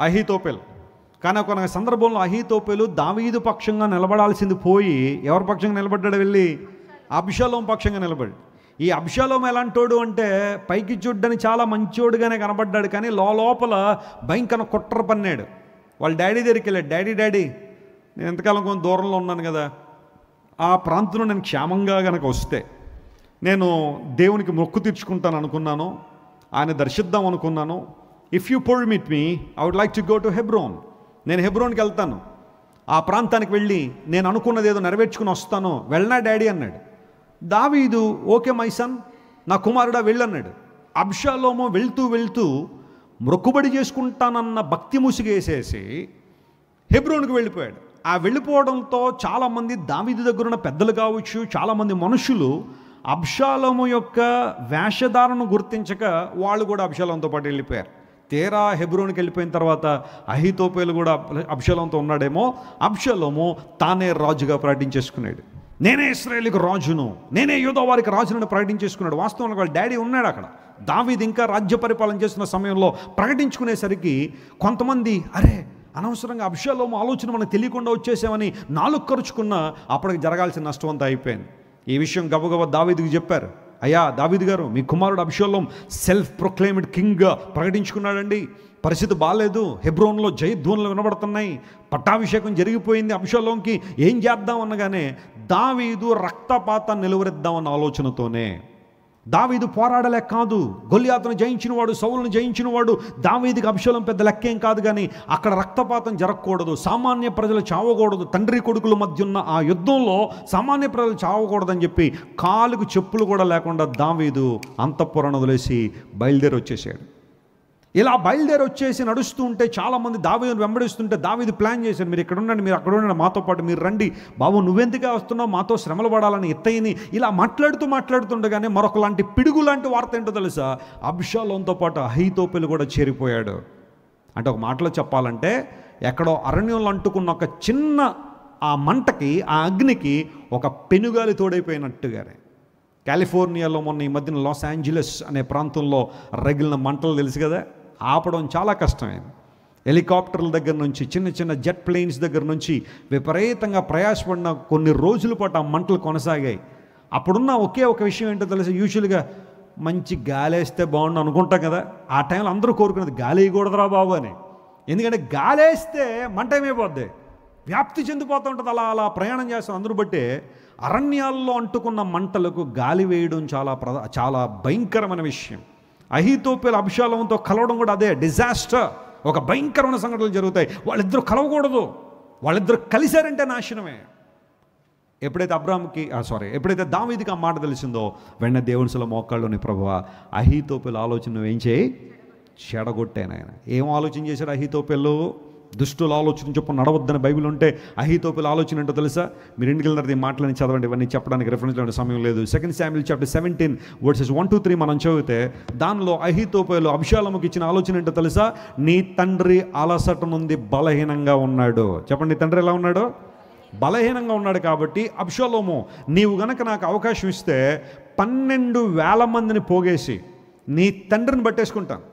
[SPEAKER 1] అహీతోపెలు. కానీ ఒక సందర్భంలో అహీతోపెలు దావీదు పక్షంగా నిలబడాల్సింది పోయి ఎవరి పక్షంగా నిలబడ్డాడు? వెళ్ళి అబ్షాలోము పక్షంగా నిలబడి. ఈ అబ్షాలోము ఎలాంటోడు అంటే పైకి చూడ్డని చాలా మంచోడుగానే కనబడ్డాడు, కానీ లోపల భయంకర కుట్ర పన్నాడు. వాళ్ళ డాడీ దగ్గరికి వెళ్ళాడు. డాడీ నేను ఎంతకాలం కొంత దూరంలో ఉన్నాను కదా, ఆ ప్రాంతంలో నేను క్షేమంగా కనుక వస్తే నేను దేవునికి మొక్కు తీర్చుకుంటాను అనుకున్నాను, ఆయన దర్శిద్దాం అనుకున్నాను. If you permit me I would like to go to Hebron. నేను హెబ్రోన్కి వెళ్తాను, ఆ ప్రాంతానికి వెళ్ళి నేను అనుకున్నది ఏదో నెరవేర్చుకుని వస్తాను, వెళ్ళనా డాడీ అన్నాడు. దావీదు ఓకే మై సన్, నా కుమారుడా వెళ్ళన్నాడు. అబ్షాలోము వెళ్తూ మొక్కుబడి చేసుకుంటానన్న భక్తి ముసిగేసేసి హెబ్రోన్కి వెళ్ళిపోయాడు. ఆ వెళ్ళిపోవడంతో చాలామంది దావీదు దగ్గర ఉన్న పెద్దలు కావచ్చు, చాలామంది మనుషులు అబ్షాలోము యొక్క వేషధారణను గుర్తించక వాళ్ళు కూడా అబ్షాలోముతో పాటు వెళ్ళిపోయారు. తీరా హెబ్రోన్కి వెళ్ళిపోయిన తర్వాత అహీతోపెలు కూడా అబ్షాలోముతో ఉన్నాడేమో. అబ్షాలోము తానే రాజుగా ప్రకటించేసుకున్నాడు. నేనే ఇశ్రాయేలుకు రాజును, నేనే యూదా వారికి రాజునని ప్రకటించేసుకున్నాడు. వాస్తవంలో వాళ్ళ డాడీ ఉన్నాడు అక్కడ. దావీదు ఇంకా రాజ్య పరిపాలన చేస్తున్న సమయంలో ప్రకటించుకునేసరికి కొంతమంది అరే అనవసరంగా అబ్షాలోము ఆలోచన మనకు తెలియకుండా వచ్చేసామని నాలుగు ఖర్చుకున్న అప్పటికి జరగాల్సిన నష్టం అంతా అయిపోయింది. ఈ విషయం గబగబా దావీదుకి చెప్పారు. అయ్యా దావీదు గారు, మీ కుమారుడు అబ్షాలోము సెల్ఫ్ ప్రొక్లైమ్డ్ కింగ్గా ప్రకటించుకున్నాడండి, పరిస్థితి బాగాలేదు, హెబ్రోన్లో జయధ్వనులు వినబడుతున్నాయి, పట్టాభిషేకం జరిగిపోయింది, అబ్షాలోముకి ఏం చేద్దాం అనగానే దావీదు రక్తపాతాన్ని నిలువరిద్దామన్న ఆలోచనతోనే. దావీదు పోరాడలేక కాదు, గొల్యాతును జయించినవాడు, సౌలును జయించినవాడు. దావీదుకి అబ్షాలోము పెద్ద లెక్కేం కాదు, కానీ అక్కడ రక్తపాతం జరగకూడదు, సామాన్య ప్రజలు చావకూడదు. తండ్రి కొడుకుల మధ్య ఉన్న ఆ యుద్ధంలో సామాన్య ప్రజలు చావకూడదని చెప్పి కాలుకు చెప్పులు కూడా లేకుండా దావీదు అంతఃపురాన్ని వదిలేసి బయలుదేరి వచ్చేసాడు. ఇలా బయలుదేరి వచ్చేసి నడుస్తూ ఉంటే చాలామంది దావీదును వెంబడిస్తుంటే దావీదు ప్లాన్ చేశారు, మీరు ఇక్కడ ఉండండి, మీరు అక్కడ ఉండండి, మాతో పాటు మీరు రండి, బాబు నువ్వెందుకు వస్తున్నావు, మాతో శ్రమలు పడాలని ఎత్తయ్యని ఇలా మాట్లాడుతుండగానే మరొకలాంటి పిడుగు లాంటి వార్త ఏంటో తెలుసా, అబ్షాలోంతో పాటు అహీతోపెలు కూడా చేరిపోయాడు. అంటే ఒక మాటలో చెప్పాలంటే ఎక్కడో అరణ్యంలో అంటుకున్న ఒక చిన్న ఆ మంటకి, ఆ అగ్నికి ఒక పెనుగాలి తోడైపోయినట్టుగానే. కాలిఫోర్నియాలో మొన్న ఈ మధ్యన లాస్ ఏంజలస్ అనే ప్రాంతంలో రగిలిన మంటలు తెలుసు కదా, ఆపడం చాలా కష్టమైంది. హెలికాప్టర్ల దగ్గర నుంచి, చిన్న చిన్న జెట్ ప్లేన్స్ దగ్గర నుంచి విపరీతంగా ప్రయాసపడిన కొన్ని రోజుల పాటు ఆ మంటలు కొనసాగాయి. అప్పుడున్న ఒకే ఒక విషయం ఏంటో తెలుసు, యూజువల్గా మంచి గాలి వేస్తే బాగుండు అనుకుంటాం కదా, ఆ టైంలో అందరూ కోరుకునేది గాలి వేయకూడదురా బాబు అని. ఎందుకంటే గాలి వేస్తే మంట ఏమైపోద్ది, వ్యాప్తి చెందిపోతూ ఉంటుంది. అలా అలా ప్రయాణం చేస్తాం. అందరూ బట్టి అరణ్యాల్లో అంటుకున్న మంటలకు గాలి వేయడం చాలా భయంకరమైన విషయం. అహీతోపెలు అబ్షాలోముతో కలవడం కూడా అదే డిజాస్టర్. ఒక భయంకరమైన సంఘటనలు జరుగుతాయి. వాళ్ళిద్దరూ కలవకూడదు, వాళ్ళిద్దరూ కలిశారంటే నాశనమే. ఎప్పుడైతే దావీదుకి ఆ మాట తెలిసిందో వెంటనే దేవునిలో మోకాళ్ళలోని ప్రభువా అహీతోపెలు ఆలోచన నువ్వేం చేయి, చెడగొట్టాను. ఆయన ఏం ఆలోచన చేశాడు అహీతోపెలు? దుష్టుల ఆలోచన చొప్పున నడవద్దని బైబిల్ ఉంటే అహీతోపెలు ఆలోచన ఏంటో తెలుసా? మీరు ఇంటికి వెళ్ళిన మాటలని చదవండి, ఇవన్నీ చెప్పడానికి రెఫరెన్స్ సమయం లేదు. 2 Samuel chapter 17 verses 1-3 మనం చదివితే దానిలో అహీతోపెలు అబ్షాలోముకి ఇచ్చిన ఆలోచన ఏంటో తెలుసా? నీ తండ్రి అలసట నుండి బలహీనంగా ఉన్నాడు. చెప్పండి, నీ తండ్రి ఎలా ఉన్నాడు? బలహీనంగా ఉన్నాడు. కాబట్టి అబ్షాలోము, నీవు గనక నాకు అవకాశం ఇస్తే 12,000 మందిని పోగేసి నీ తండ్రిని పట్టేసుకుంటాను.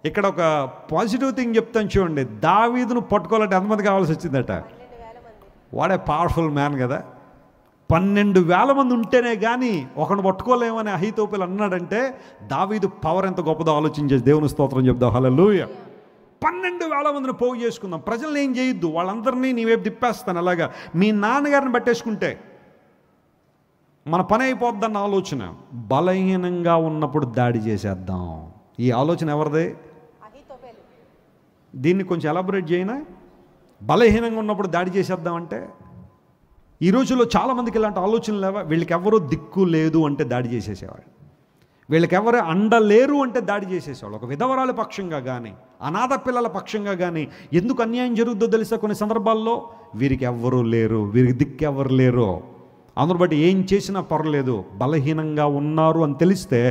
[SPEAKER 1] ఇక్కడ ఒక పాజిటివ్ థింగ్ చెప్తాను చూడండి, దావీదును పట్టుకోవాలంటే ఎంతమంది కావాల్సి వచ్చిందట? వాడే పవర్ఫుల్ మ్యాన్ కదా. 12,000 మంది ఉంటేనే కానీ ఒకడు పట్టుకోలేమని అహీతోపెలు అన్నాడంటే దావీదు పవర్ ఎంత గొప్పదో ఆలోచించేసి దేవుని స్తోత్రం చెప్దాం. హల్లెలూయా. 12,000 మందిని పోగు చేసుకుందాం, ప్రజలను ఏం చేయొద్దు, వాళ్ళందరినీ నీ వైపు తిప్పేస్తాను. అలాగా మీ నాన్నగారిని పట్టేసుకుంటే మన పని అయిపోద్దన్న ఆలోచన. బలహీనంగా ఉన్నప్పుడు దాడి చేసేద్దాం, ఈ ఆలోచన ఎవరిదే? దీన్ని కొంచెం ఎలాబొరేట్ చేయనా? బలహీనంగా ఉన్నప్పుడు దాడి చేసేద్దామంటే ఈ రోజుల్లో చాలామందికి ఇలాంటి ఆలోచనలు లేవా? వీళ్ళకి ఎవరో దిక్కు లేదు అంటే దాడి చేసేసేవాళ్ళు, వీళ్ళకి ఎవరు అండలేరు అంటే దాడి చేసేసేవాళ్ళు. ఒక విధవరాల పక్షంగా కానీ, అనాథ పిల్లల పక్షంగా కానీ ఎందుకు అన్యాయం జరుగుతుందో తెలుసా? కొన్ని సందర్భాల్లో వీరికి ఎవ్వరూ లేరు, వీరికి దిక్కు ఎవరు లేరు, అందరు బట్టి ఏం చేసినా పర్లేదు, బలహీనంగా ఉన్నారు అని తెలిస్తే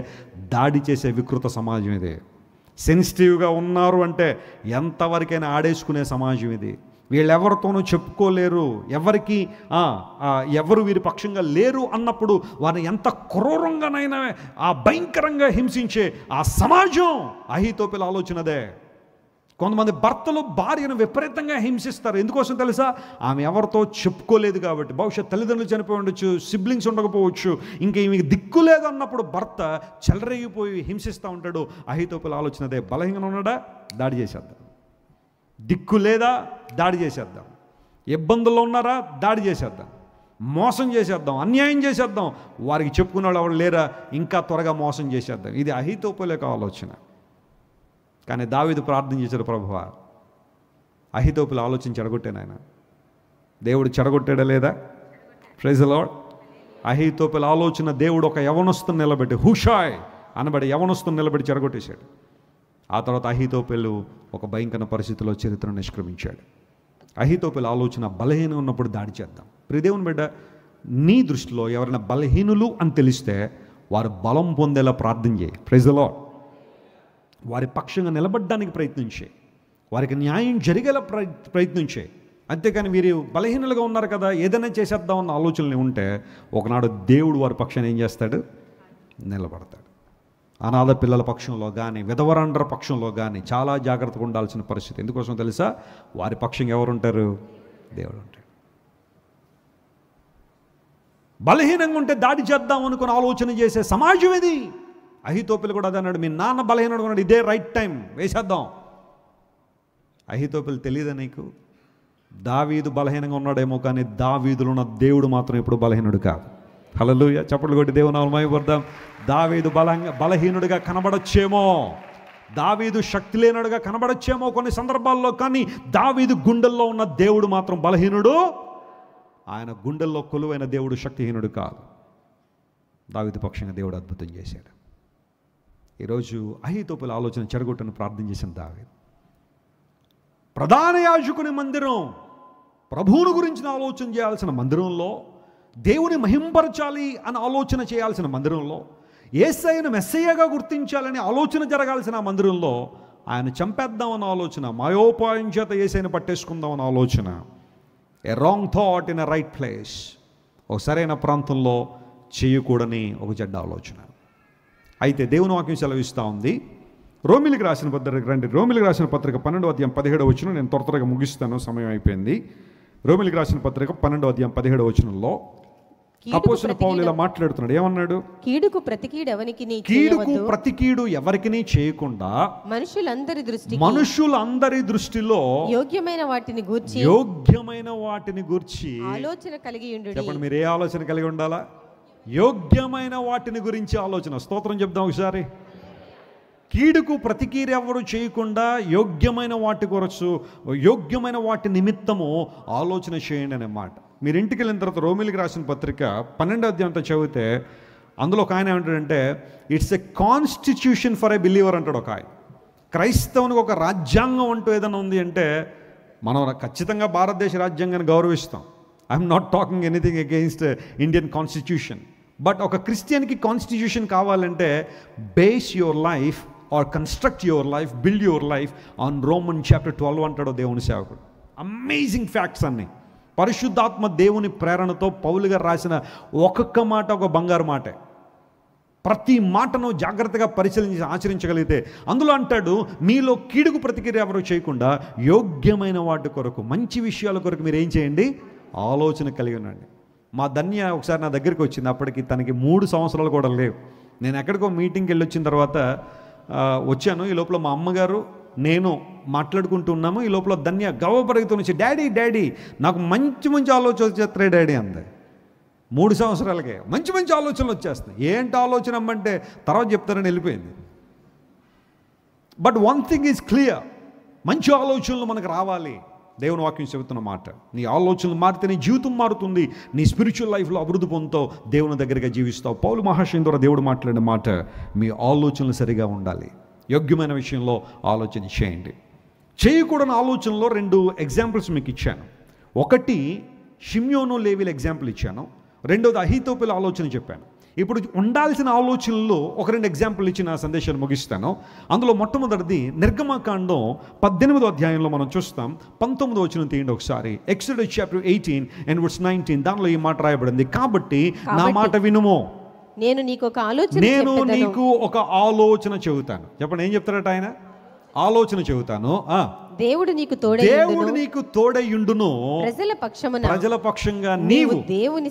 [SPEAKER 1] దాడి చేసే వికృత సమాజం ఇది. సెన్సిటివ్గా ఉన్నారు అంటే ఎంతవరకైనా ఆడేసుకునే సమాజం ఇది. వీళ్ళెవరితోనూ చెప్పుకోలేరు, ఎవరు వీరి పక్షంగా లేరు అన్నప్పుడు వారిని ఎంత క్రూరంగానైనా భయంకరంగా హింసించే ఆ సమాజం అహీతోపెలు ఆలోచనదే. కొంతమంది భర్తలు భార్యను విపరీతంగా హింసిస్తారు. ఎందుకోసం తెలుసా? ఆమె ఎవరితో చెప్పుకోలేదు కాబట్టి. బహుశా తల్లిదండ్రులు చనిపోయి ఉండొచ్చు, సిబ్లింగ్స్ ఉండకపోవచ్చు, ఇంకా ఈమెకి దిక్కు లేదన్నప్పుడు భర్త చెలరేగిపోయి హింసిస్తూ ఉంటాడు. అహీతోపెలు ఆలోచనదే. బలహీనంగా ఉన్నాడా? దాడి చేసేద్దాం. దిక్కు లేదా? దాడి చేసేద్దాం. ఇబ్బందుల్లో ఉన్నారా? దాడి చేసేద్దాం. మోసం చేసేద్దాం, అన్యాయం చేసేద్దాం. వారికి చెప్పుకునే వాళ్ళు ఎవరు లేరా? ఇంకా త్వరగా మోసం చేసేద్దాం. ఇది అహీతోపెలు యొక్క ఆలోచన. కానీ దావీదు ప్రార్థన చేశాడు, ప్రభువా అహీతోపెలు ఆలోచన చెడగొట్టాను. ఆయన దేవుడు చెడగొట్టాడా లేదా? Praise the lord. అహీతోపెలు ఆలోచన దేవుడు ఒక యవనస్తుని నిలబెట్టి, హుషాయ్ అనబడి యవనస్తుని నిలబెట్టి చెడగొట్టేశాడు. ఆ తర్వాత అహీతోపెలు ఒక భయంకర పరిస్థితిలో చరిత్రను నిష్క్రమించాడు. అహీతోపెలు ఆలోచన బలహీనం ఉన్నప్పుడు దాడి చేద్దాం. ప్రియదేవుని బిడ్డ, నీ దృష్టిలో ఎవరైనా బలహీనులు అని తెలిస్తే వారు బలం పొందేలా ప్రార్థన చేయి. Praise the Lord. వారి పక్షంగా నిలబడడానికి ప్రయత్నించే, వారికి న్యాయం జరిగేలా ప్రయత్నించే. అంతేకాని వీరు బలహీనులుగా ఉన్నారు కదా, ఏదైనా చేసేద్దామన్న ఆలోచనలు ఉంటే ఒకనాడు దేవుడు వారి పక్షాన్ని ఏం చేస్తాడు? నిలబడతాడు. అనాథ పిల్లల పక్షంలో కానీ, విధవరాండ్ర పక్షంలో కానీ చాలా జాగ్రత్తగా ఉండాల్సిన పరిస్థితి. ఎందుకోసం తెలుసా? వారి పక్షంగా ఎవరు ఉంటారు? దేవుడు ఉంటాడు. బలహీనంగా ఉంటే దాడి చేద్దాం అనుకుని ఆలోచన చేసే సమాజం ఇది. అహీతోపెలు కూడా అదే అన్నాడు, మీ నాన్న బలహీనుడుగా ఉన్నాడు, ఇదే రైట్ టైం, వేసేద్దాం. అహీతోపెలు తెలియదా నీకు? దావీదు బలహీనంగా ఉన్నాడేమో, కానీ దావీదులో ఉన్న దేవుడు మాత్రం ఎప్పుడు బలహీనుడు కాదు. హల్లెలూయా. చప్పట్లు కొట్టి దేవుని నామమున మహిమపడదాం. దావీదు బలహీనుడిగా కనబడొచ్చేమో, దావీదు శక్తి లేనుడుగా కనబడొచ్చేమో కొన్ని సందర్భాల్లో, కానీ దావీదు గుండెల్లో ఉన్న దేవుడు మాత్రం బలహీనుడు. ఆయన గుండెల్లో కొలువైన దేవుడు శక్తిహీనుడు కాదు. దావీదు పక్షంగా దేవుడు అద్భుతం చేశాడు. ఈరోజు అహీతోపెల ఆలోచన చెడగొట్టని ప్రార్థన చేసిన దావీదు. ప్రధాన యాజకుని మందిరం, ప్రభువుని గురించిన ఆలోచన చేయాల్సిన మందిరంలో, దేవుని మహింపరచాలి అని ఆలోచన చేయాల్సిన మందిరంలో, యేసయ్యను మెస్సయ్యగా గుర్తించాలని ఆలోచన జరగాల్సిన మందిరంలో ఆయన చంపేద్దామన్న ఆలోచన, మాయోపాయం చేత యేసయ్యను పట్టేసుకుందామన్న ఆలోచన, a wrong thought in a right place, ఒక సరైన ప్రాంతంలో చేయకూడని ఒక చెడ్డ ఆలోచన. అయితే దేవుని వాక్యం సెలవిస్తూ ఉంది. రోమిలికి రాసిన పత్రిక రండి. రోమిలికి రాసిన పత్రిక 12వ అధ్యాయం 17వ వచనం. నేను త్వరగా ముగిస్తాను, సమయం అయిపోయింది. రోమిలికి రాసిన పత్రిక 12వ అధ్యాయం 17వ వచనంలో అపోస్తలుడు పౌలు ఇలా మాట్లాడుతున్నాడు. ఏమన్నాడు?
[SPEAKER 2] కీడుకు ప్రతికీడు ఎవరికి
[SPEAKER 1] ప్రతికీడు ఎవరికిని చేయకుండా మనుషులందరి దృష్టిలో యోగ్యమైన వాటిని గూర్చి
[SPEAKER 2] ఆలోచన కలిగి ఉండు.
[SPEAKER 1] చెప్పండి, మీరు ఏ ఆలోచన కలిగి ఉండాలా? యోగ్యమైన వాటిని గురించి ఆలోచన. స్తోత్రం చెప్దాం ఒకసారి. కీడుకు ప్రతికీడు ఎవరు చేయకుండా యోగ్యమైన వాటి కొరకు, యోగ్యమైన వాటి నిమిత్తము ఆలోచన చేయండి అనే మాట. మీరు ఇంటికి వెళ్ళిన తర్వాత రోమిలికి రాసిన పత్రిక 12వ అధ్యాయంతో చదివితే అందులో ఒక ఆయన ఏమంటాడంటే, it's a constitution for a believer అంటాడు ఒక ఆయన. క్రైస్తవునికి ఒక రాజ్యాంగం అంటూ ఏదైనా ఉంది అంటే మనం ఖచ్చితంగా భారతదేశ రాజ్యాంగాన్ని గౌరవిస్తాం. I'm not talking anything against Indian constitution. But ఒక క్రిస్టియన్కి కాన్స్టిట్యూషన్ కావాలంటే base your life or construct your life, build your life on Roman chapter 12 అంటాడు దేవుని సేవకుడు. అమేజింగ్ ఫ్యాక్ట్స్ అన్నీ పరిశుద్ధాత్మ దేవుని ప్రేరణతో పౌలు గారు రాసిన ఒక్కొక్క మాట ఒక బంగారు మాటే. ప్రతి మాటను జాగ్రత్తగా పరిశీలించి ఆచరించగలిగితే అందులో అంటాడు, మీలో కీడుకు ప్రతిక్రియ ఎవరు చేయకుండా యోగ్యమైన వాటి కొరకు, మంచి విషయాల కొరకు మీరు ఏం చేయండి? ఆలోచన కలిగి ఉండండి. మా ధన్య ఒకసారి నా దగ్గరికి వచ్చింది. అప్పటికి తనకి 3 సంవత్సరాలు కూడా లేవు. నేను ఎక్కడికో మీటింగ్కి వెళ్ళి వచ్చిన తర్వాత వచ్చాను. ఈ లోపల మా అమ్మగారు నేను మాట్లాడుకుంటూ ఉన్నాము. ఈ లోపల ధన్య గవ్వపరుగుతూ నుంచి, డాడీ డాడీ నాకు మంచి మంచి ఆలోచన వచ్చేస్తాయి డాడీ అంది. 3 సంవత్సరాలకే మంచి మంచి ఆలోచనలు వచ్చేస్తాయి. ఏంటి ఆలోచన అమ్మంటే తర్వాత చెప్తారని వెళ్ళిపోయింది. But one thing is clear, మంచి ఆలోచనలు మనకు రావాలి. దేవుని వాక్యం చెబుతున్న మాట, నీ ఆలోచనలు మారితే నీ జీవితం మారుతుంది, నీ స్పిరిచువల్ లైఫ్లో అభివృద్ధి పొందుతావు, దేవుని దగ్గరగా జీవిస్తావు. పౌలు మహాశయం ద్వారా దేవుడు మాట్లాడిన మాట, మీ ఆలోచనలు సరిగా ఉండాలి, యోగ్యమైన విషయంలో ఆలోచన చేయండి. చేయకూడని ఆలోచనలో 2 ఎగ్జాంపుల్స్ మీకు ఇచ్చాను. ఒకటి షిమ్యోను లేవీల ఎగ్జాంపుల్ ఇచ్చాను, రెండోది అహీతోపెల ఆలోచన చెప్పాను. ఇప్పుడు ఉండాల్సిన ఆలోచనల్లో ఒక 2 ఎగ్జాంపుల్ ఇచ్చి నా సందేశాన్ని ముగిస్తాను. అందులో మొట్టమొదటిది నిర్గమకాండం 18వ అధ్యాయంలో మనం చూస్తాం. 19వ వచనం తీయండి ఒకసారి. Exodus chapter 18 and verse 19. దానిలో ఈ మాట రాయబడింది, కాబట్టి నా మాట వినుము, నేను నీకు ఒక ఆలోచన చెబుతాను. చెప్పండి, ఏం చెప్తారట ఆయన? ఆలోచన చెబుతాను. దేవుడు నీకు తోడయుండును, ప్రజల పక్షంగా నీవు దేవుని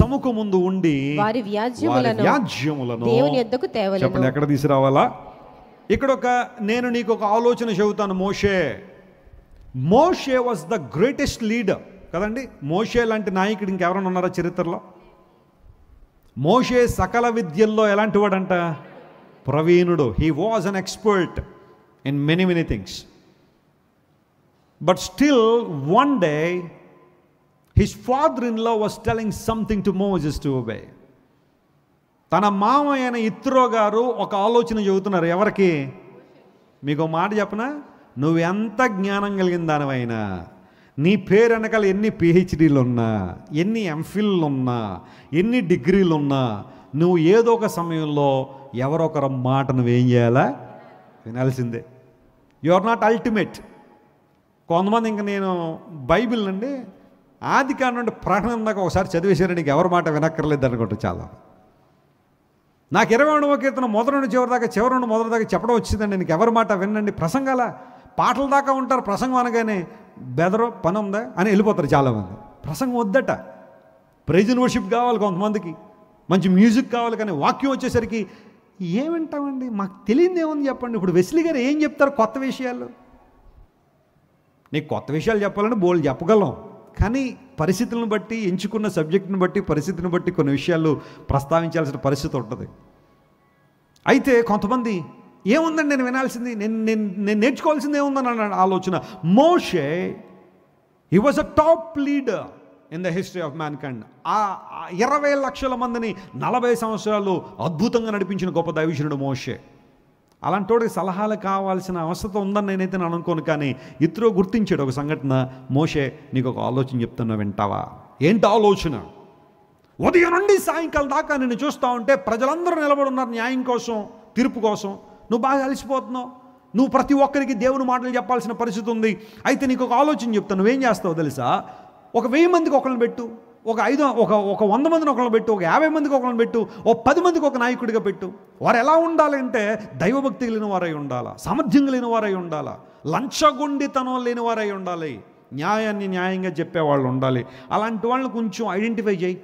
[SPEAKER 1] సముఖముందు ఉండి వారి వ్యాజ్యములను దేవుని యొద్దకు తేవలెను. చెప్పండి, ఎక్కడ తీసుకురావాలా? ఇక్కడ నేను నీకు ఒక ఆలోచన చెబుతాను. మోషే వాజ్ ద గ్రేటెస్ట్ లీడర్ కదండి. మోషే లాంటి నాయకుడు ఇంకెవరైనా ఉన్నారా చరిత్రలో? మోషే సకల విద్యల్లో ఎలాంటి వాడంట? ప్రవీణుడు. He was an expert in many things. But still, one day, his father-in-law was telling something to Moses to obey. తన మామయ్యన ఇత్రో గారు ఒక ఆలోచన చెబుతున్నారు. ఎవరికి? మీకు మాట చెప్పనా? నువ్వు ఎంత జ్ఞానం కలిగిన దానివైనా, నీ పేరు వెనకాల ఎన్ని పిహెచ్డీలు ఉన్నా, ఎన్ని ఎంఫిల్లు ఉన్నా, ఎన్ని డిగ్రీలు ఉన్నా, నువ్వు ఏదో ఒక సమయంలో ఎవరొకరు మాట నువ్వేం చేయాలా? వినాల్సిందే. You are not ultimate. కొంతమంది ఇంకా నేను బైబిల్ నుండి ఆది కాండం నుండి ప్రకటన దాకా ఒకసారి చదివేశారు, నీకు ఎవరి మాట వినక్కర్లేదు అనుకుంటారు చాలా. నాకు 21వ కీర్తన మొదటి నుండి చివరి దాకా, చివరి నుండి మొదటి దాకా చెప్పడం వచ్చిందండి. నీకు ఎవరి మాట వినండి. ప్రసంగాల పాటల దాకా ఉంటారు. ప్రసంగం అనగానే బెదరో పని ఉందా అని వెళ్ళిపోతారు చాలామంది. ప్రసంగం వద్దట. ప్రైజ్ అండ్ వర్షిప్ కావాలి కొంతమందికి, మంచి మ్యూజిక్ కావాలి. కానీ వాక్యం వచ్చేసరికి ఏమంటామండి, మాకు తెలియదు ఏముంది చెప్పండి. ఇప్పుడు వెస్లీ గారు ఏం చెప్తారు కొత్త విషయాలు? నీకు కొత్త విషయాలు చెప్పాలని బోల్డ్ చెప్పగలం, కానీ పరిస్థితులను బట్టి, ఎంచుకున్న సబ్జెక్టును బట్టి, పరిస్థితిని బట్టి కొన్ని విషయాలు ప్రస్తావించాల్సిన పరిస్థితి ఉంటుంది. అయితే కొంతమంది ఏముందండి నేను వినాల్సింది, నేను నేర్చుకోవాల్సింది ఏముందని అన్న ఆలోచన. మోషే, he was a top leader in the history of mankind. ఆ 20 లక్షల మందిని 40 సంవత్సరాలు అద్భుతంగా నడిపించిన గొప్ప దైవజనుడు మోషే. అలాంటి వాడికి సలహాలు కావాల్సిన అవసరం ఉందని నేనైతే నేను అనుకోను. కానీ ఇతరు గుర్తించాడు ఒక సంఘటన. మోషే, నీకు ఒక ఆలోచన చెప్తున్నా, వింటావా? ఏంటి ఆలోచన? ఉదయం నుండి సాయంకాలం దాకా నిన్ను చూస్తూ ఉంటే ప్రజలందరూ నిలబడి ఉన్నారు న్యాయం కోసం, తీర్పు కోసం. నువ్వు బాగా అలసిపోతున్నావు. నువ్వు ప్రతి ఒక్కరికి దేవుని మాటలు చెప్పాల్సిన పరిస్థితి ఉంది. అయితే నీకు ఒక ఆలోచన చెప్తాను. నువ్వేం చేస్తావు తెలుసా? ఒక 1000 మందికి ఒకరిని పెట్టు, ఒక 100 మందిని ఒకరిని పెట్టు, ఒక 50 మందికి ఒకరిని పెట్టు, ఒక 10 మందికి ఒక నాయకుడిగా పెట్టు. వారు ఎలా ఉండాలంటే దైవభక్తి కలిగిన వారై ఉండాలా, సామర్థ్యం కలిగిన వారై ఉండాలా, లంచగొండితనం లేని వారై ఉండాలి, న్యాయాన్ని న్యాయంగా చెప్పేవాళ్ళు ఉండాలి. అలాంటి వాళ్ళని కొంచెం ఐడెంటిఫై చేయి,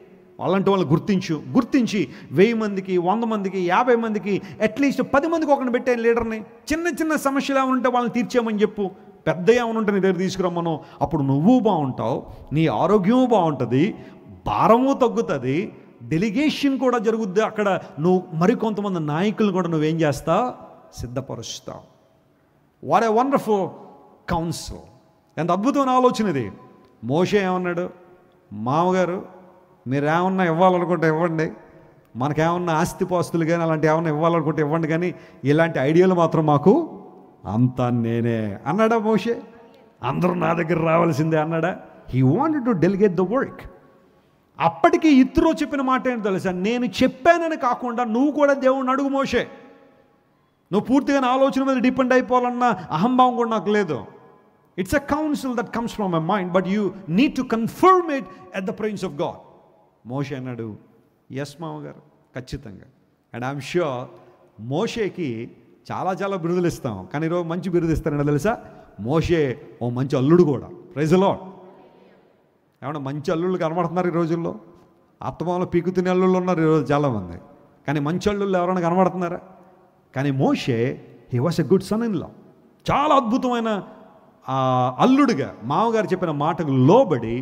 [SPEAKER 1] అలాంటి వాళ్ళని గుర్తించి 1000 మందికి, 100 మందికి, 50 మందికి, అట్లీస్ట్ 10 మందికి ఒకరిని పెట్టే లీడర్ని. చిన్న చిన్న సమస్యలు ఏమైనా ఉంటే వాళ్ళని తీర్చేయమని చెప్పు. పెద్ద ఏమైనా ఉంటే నీ దగ్గర తీసుకురమ్మను. అప్పుడు నువ్వు బాగుంటావు, నీ ఆరోగ్యము బాగుంటుంది, భారము తగ్గుతుంది, డెలిగేషన్ కూడా జరుగుద్ది. అక్కడ నువ్వు మరికొంతమంది నాయకులను కూడా నువ్వేం చేస్తావు? సిద్ధపరుస్తావు. What a wonderful counsel. ఎంత అద్భుతమైన ఆలోచన ఇది. మోషే ఏమన్నాడు? మామగారు, మీరేమన్నా ఇవ్వాలనుకుంటే ఇవ్వండి, మనకేమన్నా ఆస్తిపాస్తులు కానీ అలాంటి ఏమన్నా ఇవ్వాలనుకుంటే ఇవ్వండి, కానీ ఇలాంటి ఐడియాలు మాత్రం మాకు అంతా నేనే అన్నాడా మోషే? అందరూ నా దగ్గర రావాల్సిందే అన్నాడా? He wanted to delegate the work. అప్పటికి ఇత్రో చెప్పిన మాట ఏంటో తెలుసా? నేను చెప్పానని కాకుండా నువ్వు కూడా దేవుణ్ణి అడుగు మోషే. నువ్వు పూర్తిగా నా ఆలోచన మీద డిపెండ్ అయిపోవాలన్న అహంభావం కూడా నాకు లేదు. It's a counsel that comes from my mind, but you need to confirm it at the presence of God. మోషే అన్నాడు, ఎస్ మామగారు, ఖచ్చితంగా. అండ్ ఐఎమ్ ష్యూర్ మోషేకి చాలా బిరుదులు ఇస్తాం, కానీ ఈరోజు మంచి బిరుదు ఇస్తారని తెలుసా? మోషే ఓ మంచి అల్లుడు కూడా. Praise the Lord. ఏమన్నా మంచి అల్లుళ్ళు కనబడుతున్నారు ఈ రోజుల్లో? అత్తమామలు పీకుతున్న అల్లుళ్ళు ఉన్నారు ఈరోజు చాలామంది, కానీ మంచి అల్లుళ్ళు ఎవరైనా కనబడుతున్నారా? కానీ మోషే, he was a good son in law. చాలా అద్భుతమైన అల్లుడిగా మామగారు చెప్పిన మాటకు లోబడి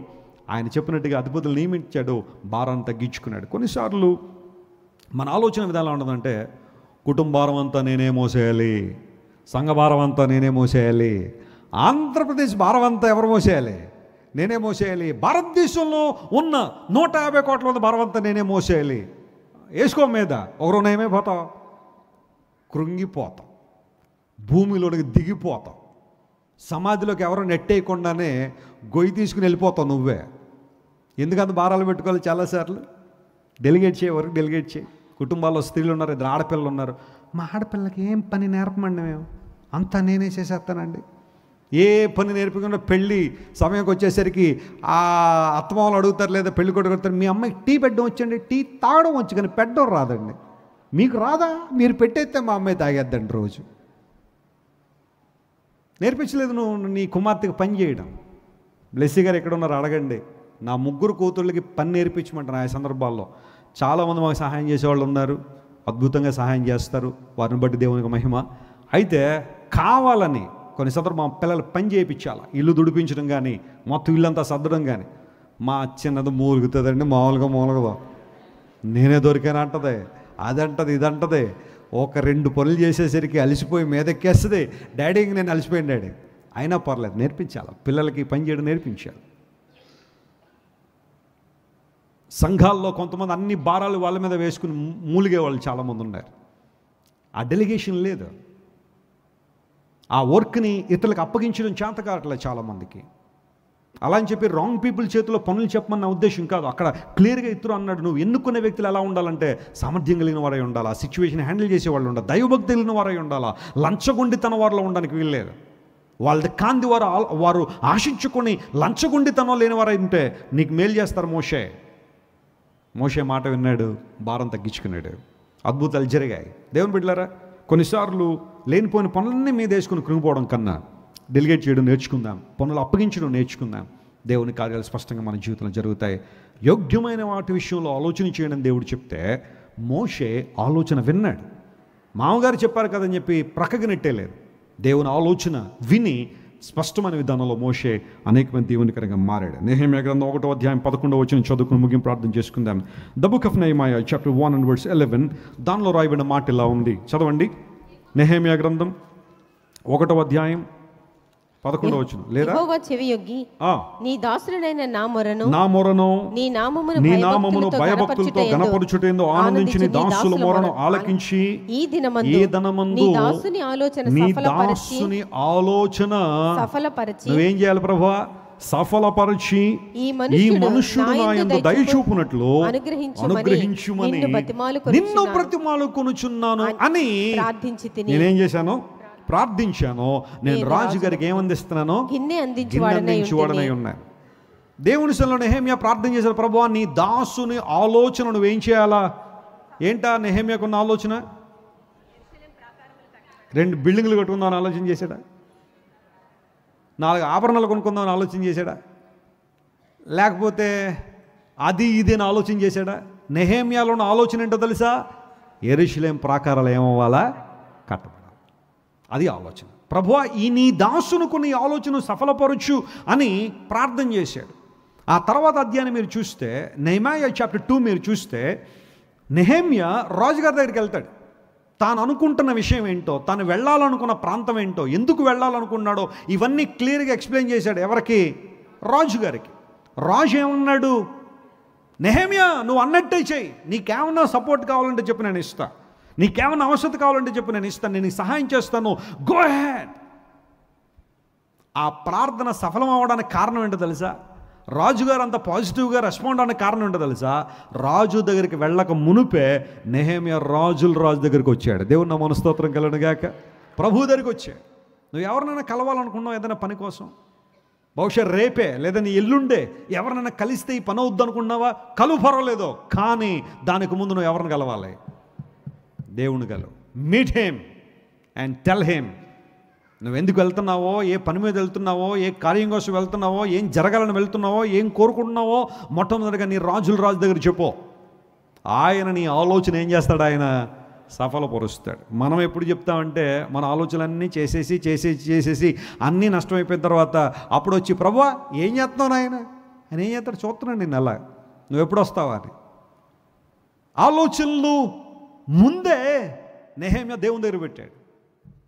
[SPEAKER 1] ఆయన చెప్పినట్టుగా అద్భుతాలు నియమించాడు, భారాన్ని తగ్గించుకున్నాడు. కొన్నిసార్లు మన ఆలోచన విధానం ఉండదంటే, కుటుంబారం అంతా నేనే మోసేయాలి, సంఘ భారం అంతా నేనే మోసేయాలి, ఆంధ్రప్రదేశ్ భారం అంతా ఎవరు మోసేయాలి? నేనే మోసేయాలి, భారతదేశంలో ఉన్న 150 కోట్ల మంది భారం అంతా నేనే మోసేయాలి. వేసుకో మీద ఒకరు ఏమైపోతావు? కృంగిపోతాం, భూమిలోనికి దిగిపోతాం, సమాధిలోకి ఎవరో నెట్టేయకుండానే గొయ్యి తీసుకుని వెళ్ళిపోతావు నువ్వే. ఎందుకంత భారాలు పెట్టుకోవాలి? చాలాసార్లు డెలిగేట్ చేయ వరకు డెలిగేట్ చేయి. కుటుంబాల్లో స్త్రీలు ఉన్నారు, 2 ఆడపిల్లలు ఉన్నారు. మా ఆడపిల్లకి ఏం పని నేర్పమండి, మేము అంతా నేనే చేసేస్తానండి. ఏ పని నేర్పకుండా పెళ్ళి సమయంకి వచ్చేసరికి ఆ అత్తమామలు అడుగుతారు, లేదా పెళ్ళి కొడుకు అడుగుతారు, మీ అమ్మాయికి టీ పెట్టడం వచ్చండి, టీ తాగడం వచ్చు కానీ పెట్టడం రాదండి. మీకు రాదా? మీరు పెట్టేస్తే మా అమ్మాయి తాగేద్దండి రోజు. నేర్పించలేదు నువ్వు నీ కుమార్తెకి పని చేయడం. బ్లెస్సీ గారు ఎక్కడ ఉన్నారు అడగండి. నా 3 కూతుళ్ళకి పని నేర్పించమంటారు. ఆ సందర్భాల్లో చాలామంది మాకు సహాయం చేసేవాళ్ళు ఉన్నారు, అద్భుతంగా సహాయం చేస్తారు, వారిని బట్టి దేవునికి మహిమ. అయితే కావాలని కొన్నిసార్లు మా పిల్లలు పని చేయించాలి, ఇల్లు దుడిపించడం కానీ, మొత్తం ఇల్లంతా సర్దడం కానీ. మా చిన్నది మూలుగుతుందండి, మామూలుగా నేనే దొరికానంటది, అదంటది, ఇదంటది. ఒక 2 పనులు చేసేసరికి అలసిపోయి మీదెక్కేస్తుంది. డాడీకి నేను అలసిపోయాను డాడీ. అయినా పర్లేదు, నేర్పించాలి, పిల్లలకి పని చేయడం నేర్పించాలి. సంఘాల్లో కొంతమంది అన్ని భారాలు వాళ్ళ మీద వేసుకుని మూలిగే వాళ్ళు చాలామంది ఉన్నారు. ఆ డెలిగేషన్ లేదు, ఆ వర్క్ని ఇతరులకు అప్పగించడం చేత కావట్లేదు చాలామందికి. అలా అని చెప్పి రాంగ్ పీపుల్ చేతిలో పనులు చెప్పమన్న ఉద్దేశం కాదు. అక్కడ క్లియర్గా ఇతరు అన్నాడు, నువ్వు ఎన్నుకునే వ్యక్తులు ఎలా ఉండాలంటే సామర్థ్యం కలిగిన వారై ఉండాలా, సిచ్యువేషన్ హ్యాండిల్ చేసేవాళ్ళు ఉండాలి, దైవభక్తి కలిగిన వారై ఉండాలా, లంచగొండితనం వారిలో ఉండడానికి వీల్లేదు. వాళ్ళది కాంతి వారు ఆశించుకొని లంచగొండితనం లేని వారై ఉంటే నీకు మేలు చేస్తారు. మోషే మాట విన్నాడు, భారం తగ్గించుకున్నాడు, అద్భుతాలు జరిగాయి. దేవుని బిడ్డలారా, కొన్నిసార్లు లేనిపోయిన పనులన్నీ మీద వేసుకుని కృంగిపోవడం కన్నా డెలిగేట్ చేయడం నేర్చుకుందాం, పనులు అప్పగించడం నేర్చుకుందాం. దేవుని కార్యాలు స్పష్టంగా మన జీవితంలో జరుగుతాయి. యోగ్యమైన వాటి విషయంలో ఆలోచన చేయడం దేవుడు చెప్తే మోషే ఆలోచన విన్నాడు. మామగారు చెప్పారు కదని చెప్పి ప్రక్కకి నెట్టేలేదు. దేవుని ఆలోచన విని స్పష్టమైన విధానంలో మోషే అనేకమంది దేవునికరంగా మారాడు. నెహెమ్యా గ్రంథం 1వ అధ్యాయం 11వ వచనం చదువుకుని ముగింపు ప్రార్థన చేసుకుందాం. The book of Nehemiah chapter 1 and verse 11. దానిలో రాయబడిన మాట ఇలా ఉంది, చదవండి. నెహెమ్యా గ్రంథం 1వ అధ్యాయం 11వ వచనం లేదా
[SPEAKER 2] యెహోవా చెవియొగ్గి
[SPEAKER 1] ఆ,
[SPEAKER 2] నీ దాసుడైన నా మొరను
[SPEAKER 1] నా మొరను
[SPEAKER 2] నీ
[SPEAKER 1] నీ నామమును భయభక్తులతో గణపరచుటేందు ఆనందించి నీ దాసుల మొరను ఆలకించి
[SPEAKER 2] ఈ
[SPEAKER 1] ఈ దినమందు
[SPEAKER 2] నీ దాసుని ఆలోచన
[SPEAKER 1] నీ
[SPEAKER 2] సఫలపరచి
[SPEAKER 1] దాసుని ఆలోచన
[SPEAKER 2] సఫలపరచి
[SPEAKER 1] నువ్వేం చేయాలి ప్రభువా? సఫలపరచి
[SPEAKER 2] ఈ
[SPEAKER 1] ఈ మనుష్యుడు నా యందు దయచూపునట్లు అనుగ్రహించుమని నిన్ను బ్రతిమాలుకొనుచున్నాను అని
[SPEAKER 2] ప్రార్థించి తిని
[SPEAKER 1] నేనేం చేశాను? ప్రార్థించాను. నేను రాజుగారికి ఏమందిస్తున్నాను?
[SPEAKER 2] గిన్నె
[SPEAKER 1] అందించువాడనై ఉన్నాను. దేవుని సన్నిధిలో నెహెమ్యా ప్రార్థన చేశాడు, ప్రభువా నీ దాసుని ఆలోచన నువ్వేం చేయాలా? ఏంటా నెహెమ్యాకున్న ఆలోచన? 2 బిల్డింగ్లు కట్టుకుందామని ఆలోచన చేశాడా? 4 ఆభరణాలు కొనుక్కుందామని ఆలోచన చేశాడా? లేకపోతే అది ఇది అని ఆలోచన చేశాడా? నెహెమ్యాలో ఉన్న ఆలోచన ఏంటో తెలుసా? యెరూషలేం ప్రాకారాలు ఏమవ్వాలా? కట్టబడాలి. అది ఆలోచన. ప్రభువా ఈ నీ దాసునుకు నీ ఆలోచన సఫలపరచు అని ప్రార్థన చేశాడు. ఆ తర్వాత అధ్యాయాన్ని మీరు చూస్తే నెహెమ్యా చాప్టర్ 2 మీరు చూస్తే నెహెమ్యా రాజుగారి దగ్గరికి వెళ్తాడు. తాను అనుకుంటున్న విషయం ఏంటో, తాను వెళ్ళాలనుకున్న ప్రాంతం ఏంటో, ఎందుకు వెళ్ళాలనుకున్నాడో ఇవన్నీ క్లియర్గా ఎక్స్ప్లెయిన్ చేశాడు. ఎవరికి? రాజుగారికి. రాజు ఏమన్నాడు? నెహెమ్యా నువ్వు అన్నట్టే చెయ్యి, నీకేమన్నా సపోర్ట్ కావాలంటే చెప్పు నేను ఇస్తా, నీకేమన్నా అవసరం కావాలంటే చెప్పు నేను ఇస్తాను, నేను నీకు సహాయం చేస్తాను, గో హెడ్. ఆ ప్రార్థన సఫలం అవ్వడానికి కారణం ఏంటో తెలుసా? రాజుగారు అంత పాజిటివ్గా రెస్పాండ్ అవడానికి కారణం ఏంటో తెలుసా? రాజు దగ్గరికి వెళ్ళక మునుపే నెహెమ్యా రాజు దగ్గరికి వచ్చాడు. దేవుని నా మనస్తోత్రం కలనుగాక. ప్రభు దగ్గరికి వచ్చాడు. నువ్వు ఎవరినైనా కలవాలనుకున్నావు ఏదైనా పని కోసం, బహుశా రేపే లేదా నీ ఎల్లుండే ఎవరినైనా కలిస్తే ఈ పని అవుద్దు అనుకున్నావా? కలువు పర్వాలేదు, కానీ దానికి ముందు నువ్వు ఎవరిని కలవాలి? దేవుని కలవు. Meet him and tell him నువ్వు ఎందుకు వెళ్తున్నావో, ఏ పని మీద వెళ్తున్నావో, ఏ కార్యం కోసం వెళ్తున్నావో, ఏం జరగాలని వెళ్తున్నావో, ఏం కోరుకుంటున్నావో మొట్టమొదటిగా నీ రాజు దగ్గర చెప్పు. ఆయన నీ ఆలోచన ఏం చేస్తాడు? ఆయన సఫలపరుస్తాడు. మనం ఎప్పుడు చెప్తామంటే మన ఆలోచనలన్నీ చేసేసి అన్నీ నష్టమైపోయిన తర్వాత అప్పుడు వచ్చి ప్రభువా ఏం చేస్తున్నావు ఆయన ఏం చేస్తాడు? చూస్తున్నాడు నిన్ను అలా, నువ్వు ఎప్పుడు వస్తావా అని. ఆలోచనలు ముందే నెహెమ్యా దేవుని దగ్గర పెట్టాడు.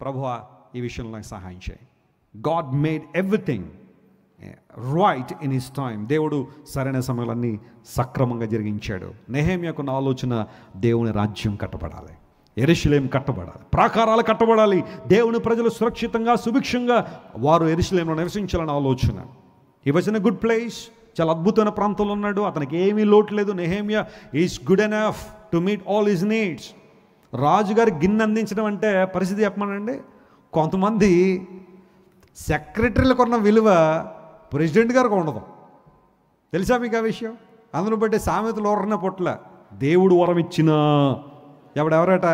[SPEAKER 1] ప్రభువా ఈ విషయంలో నాకు సహాయం చేయి. God made everything right in his time. దేవుడు సరైన సమయంలో అన్నీ సక్రమంగా జరిగించాడు. నెహెమ్యాకున్న ఆలోచన దేవుని రాజ్యం కట్టబడాలి, యెరూషలేం కట్టబడాలి, ప్రాకారాలు కట్టబడాలి, దేవుని ప్రజలు సురక్షితంగా సుభిక్షంగా వారు యెరూషలేంలో నివసించాలన్న ఆలోచన. హి was in a good place. చాలా అద్భుతమైన ప్రాంతంలో ఉన్నాడు. అతనికి ఏమీ లోటు లేదు. Nehemiah is good enough to meet all his needs. రాజుగారి గిన్నె అందించడం అంటే పరిస్థితి చెప్పమనండి. కొంతమంది సెక్రటరీలకు ఉన్న విలువ ప్రెసిడెంట్ గారికి ఉండదు. తెలుసా మీకు ఆ విషయం? అందును బట్టి సామెతలు ఓరన్న పొట్ల దేవుడు వరం ఇచ్చిన ఎవడెవరట?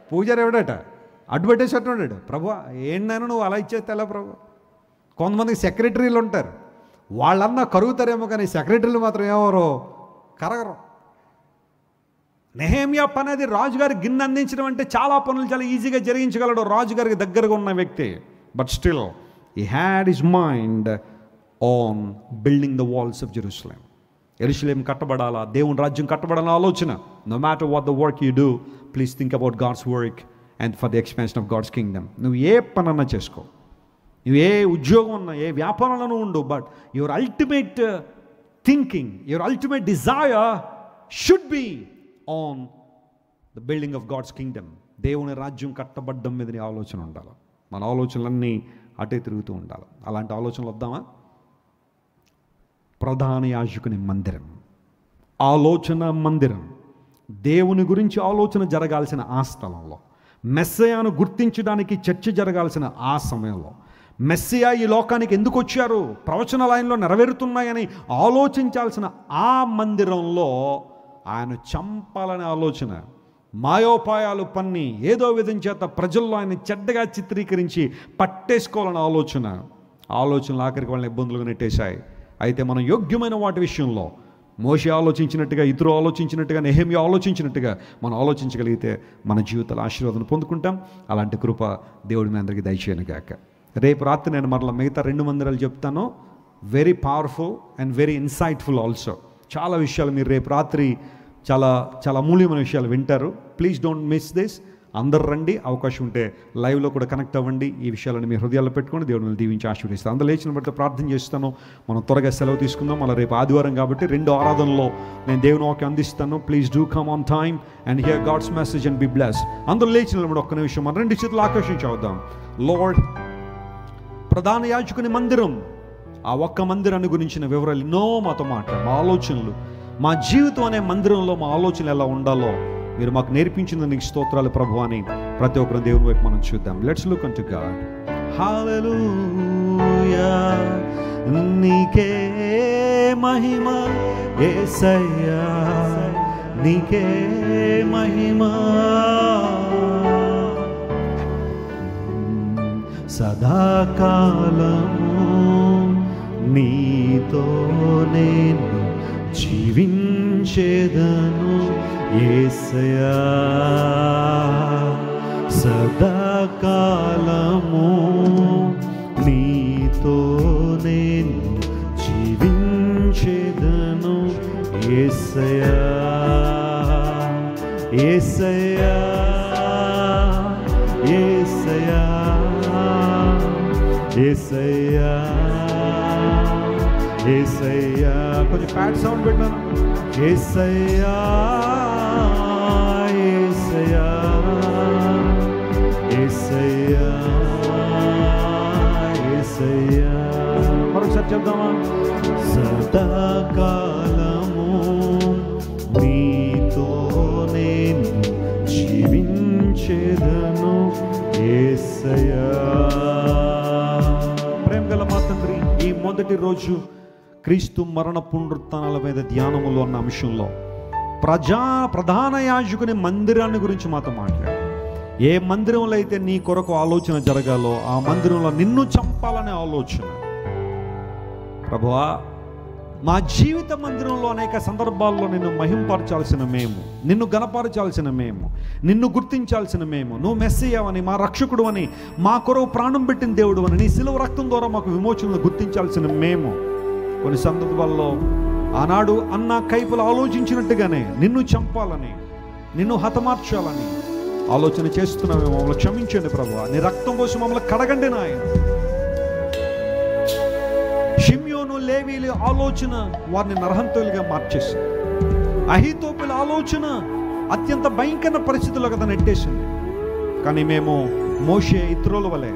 [SPEAKER 1] పూజారి ఎవడట? అడ్డుపెట్టేసేట్టు ఉన్నాడు. ప్రభు ఏంటైనా నువ్వు అలా ఇచ్చేస్తే ఎలా ప్రభు? కొంతమందికి సెక్రటరీలు ఉంటారు, వాళ్ళన్నా కరుగుతారేమో కానీ సెక్రటరీలు మాత్రం ఏమవరో కరగరు. నెహెమ్యా పని అది. రాజుగారి గిన్నె అందించడం అంటే చాలా పనులు చాలా ఈజీగా జరిగించగలడు రాజుగారికి దగ్గరగా ఉన్న వ్యక్తి. But still he had his mind on building the walls of Jerusalem. యెరూషలేం కట్టబడాలా, దేవుని రాజ్యం కట్టబడాలన్న ఆలోచన. No matter what the work you do, please think about God's work and for the expansion of God's kingdom. నువ్వు ఏ పని అన్నా చేసుకో, నువ్వు ఏ ఉద్యోగం ఉన్నా, ఏ వ్యాపారంలోనూ ఉండు, but your ultimate thinking, your ultimate desire should be on the building of God's kingdom. దేవుని రాజ్యం కట్టబడ్డం మీద నీ ఆలోచన ఉండాలి. మన ఆలోచనలన్నీ అటే తిరుగుతూ ఉండాలి. అలాంటి ఆలోచనలు వద్దామా? ప్రధాన యాజకుని మందిరం, ఆలోచన మందిరం, దేవుని గురించి ఆలోచన జరగాల్సిన ఆ స్థలంలో, మెస్సయాను గుర్తించడానికి చర్చ జరగాల్సిన ఆ సమయంలో, మెస్సియా ఈ లోకానికి ఎందుకు వచ్చారు, ప్రవచనాలు ఆయనలో నెరవేరుతున్నాయని ఆలోచించాల్సిన ఆ మందిరంలో ఆయన చంపాలనే ఆలోచన, మాయోపాయాలు పన్ని ఏదో విధం చేత ప్రజల్లో ఆయన చెడ్డగా చిత్రీకరించి పట్టేసుకోవాలనే ఆలోచనలు ఆఖరికి వాళ్ళని ఇబ్బందులుగా నెట్టేశాయి. అయితే మనం యోగ్యమైన వాటి విషయంలో మోషే ఆలోచించినట్టుగా, ఇతరు ఆలోచించినట్టుగా, నెహెమ్యా ఆలోచించినట్టుగా మనం ఆలోచించగలిగితే మన జీవితాల ఆశీర్వాదం పొందుకుంటాం. అలాంటి కృప దేవుడి మీ అందరికీ దయచేయను గాక. రేపు రాత్రి నేను మరలా మిగతా 2 మందిరాలు చెప్తాను. Very powerful and very insightful also. చాలా విషయాలు మీరు రేపు రాత్రి చాలా చాలా అమూల్యమైన విషయాలు వింటారు. Please don't miss this. అందరు రండి, అవకాశం ఉంటే లైవ్లో కూడా కనెక్ట్ అవ్వండి. ఈ విషయాలను మీ హృదయాల్లో పెట్టుకొని దేవుడు మిమ్మల్ని దీవించి ఆశీర్వదిస్తాను. అందరూ లేచిన బట్టి ప్రార్థన చేస్తాను. మనం త్వరగా సెలవు తీసుకుందాం. మళ్ళీ రేపు ఆదివారం కాబట్టి 2 ఆరాధనలో నేను దేవుని వాక్యం అందిస్తాను. Please do come on time and hear God's message and be bless. అందరూ లేచిన బట్టి ఒక్క నిమిషం మనం 2 చేతులు ఆకర్షించవుదాం. లార్డ్, ప్రధాన యాజకుని మందిరం, ఆ ఒక్క మందిరాన్ని గురించిన వివరాలు ఎన్నో మాతో మాట్లాడు. మా ఆలోచనలు, మా జీవితం అనే మందిరంలో మా ఆలోచనలు ఎలా ఉండాలో మీరు మాకు నేర్పించిన నీకు స్తోత్రాలు ప్రభు అని ప్రతి ఒక్కరు దేవుని వైపు మనం చూద్దాం. Let's look unto God. హల్లెలూయా, నీకే మహిమ యేసయ్యా, నీకే మహిమ. సదాకాలము నీతో నేను జీవించేదను యేసయ్యా, సదాకాలము నీతో నేను జీవించేదను యేసయ్యా, యేసయ్యా, యేసయ్యా, యేసయ్యా, యేసయ్యా. కొంచెం ప్యాడ్ సౌండ్ పెట్టాను. యేసయ్యా, యేసయ్యా, యేసయ్యా, యేసయ్యా. మరొకసారి చెప్దామా? సదాకాలము నీతో నేను జీవించేదను యేసయ్యా. ప్రేమగల మా తండ్రి, ఈ మొదటి రోజు క్రీస్తు మరణ పునరుత్థానాల మీద ధ్యానములో అన్న అంశంలో ప్రధాన యాజకుని మందిరాన్ని గురించి మాతో మాట్లాడు. ఏ మందిరంలో అయితే నీ కొరకు ఆలోచన జరగాలో ఆ మందిరంలో నిన్ను చంపాలనే ఆలోచన ప్రభువా, మా జీవిత మందిరంలో అనేక సందర్భాల్లో నిన్ను మహింపరచాల్సిన మేము, నిన్ను గణపరచాల్సిన మేము, నిన్ను గుర్తించాల్సిన మేము, నువ్వు మెస్సీయవని, మా రక్షకుడు అని, మా కొరకు ప్రాణం పెట్టిన దేవుడు అని, నీ శిలువ రక్తం ద్వారా మాకు విమోచనను గుర్తించాల్సిన మేము కొన్ని సందర్భాల్లో ఆనాడు అన్న కైపులు ఆలోచించినట్టుగానే నిన్ను చంపాలని, నిన్ను హతమార్చాలని ఆలోచన చేస్తున్నామే. మమ్మల్ని క్షమించండి ప్రభువా. నీ రక్తం కోసం మమ్మల్ని కడగండి నాయన. షిమ్యోను, లేవీల ఆలోచన వారిని నరహంతులుగా మార్చేసింది. అహీతోపెల ఆలోచన అత్యంత భయంకర పరిస్థితుల్లో కదా నెట్టేసింది. కానీ మేము మోషే, ఇత్రోల వలె,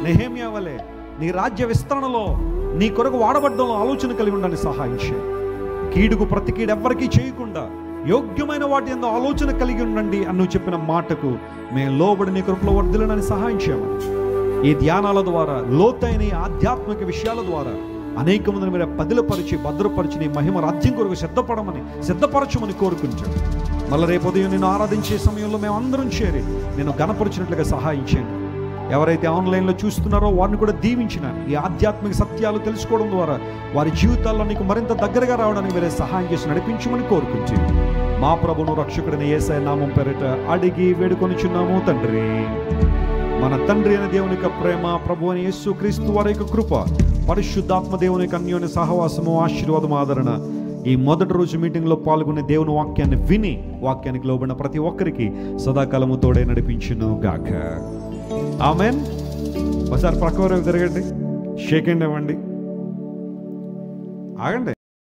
[SPEAKER 1] నెహెమ్యా వలె నీ రాజ్య విస్తరణలో, నీ కొరకు వాడబడ్డంలో ఆలోచన కలిగి ఉండని సహాయం చేయి. కీడుకు ప్రతి కీడు ఎవ్వరికీ చేయకుండా యోగ్యమైన వాటి యందు ఆలోచన కలిగి ఉండండి అని నువ్వు చెప్పిన మాటకు మేము లోబడి నీ కృపలో వర్ధిల్లనని సహాయం చేయమని, ఈ ధ్యానాల ద్వారా, లోతైన ఆధ్యాత్మిక విషయాల ద్వారా అనేక మందిని మీరు పదిలపరిచి, భద్రపరిచి నీ మహిమ రాజ్యం కొరకు సిద్ధపరచమని కోరుకుంటాను. మళ్ళీ రేపు ఉదయం నేను ఆరాధించే సమయంలో మేము అందరం చేరి నేను గణపరిచినట్లుగా సహాయం చేయండి. ఎవరైతే ఆన్లైన్లో చూస్తున్నారో వారిని కూడా దీవించినాను. ఈ ఆధ్యాత్మిక సత్యాలు తెలుసుకోవడం ద్వారా వారి జీవితాల్లో నీకు మరింత దగ్గరగా రావడానికి మీరే సహాయం చేసి నడిపించమని కోరుకుంటూ మా ప్రభును రక్షకుడిని యేసయ్య నామం పేరిట అడిగి వేడుకొనిచున్నాము తండ్రి. మన తండ్రి అయిన దేవుని యొక్క ప్రేమ, ప్రభు అయిన యేసు క్రీస్తు వారి యొక్క కృప, పరిశుద్ధాత్మ దేవుని యొక్క అన్యోన్య సహవాసము, ఆశీర్వాదం, ఆదరణ ఈ మొదటి రోజు మీటింగ్లో పాల్గొనే దేవుని వాక్యాన్ని విని వాక్యానికి లోబడిన ప్రతి ఒక్కరికి సదాకాలము తోడే నడిపించును గాక. ఆమెన్. ఒకసారి ప్రక్క వరకు తిరగండి, షేక్ హ్యాండ్ ఇవ్వండి. ఆగండి.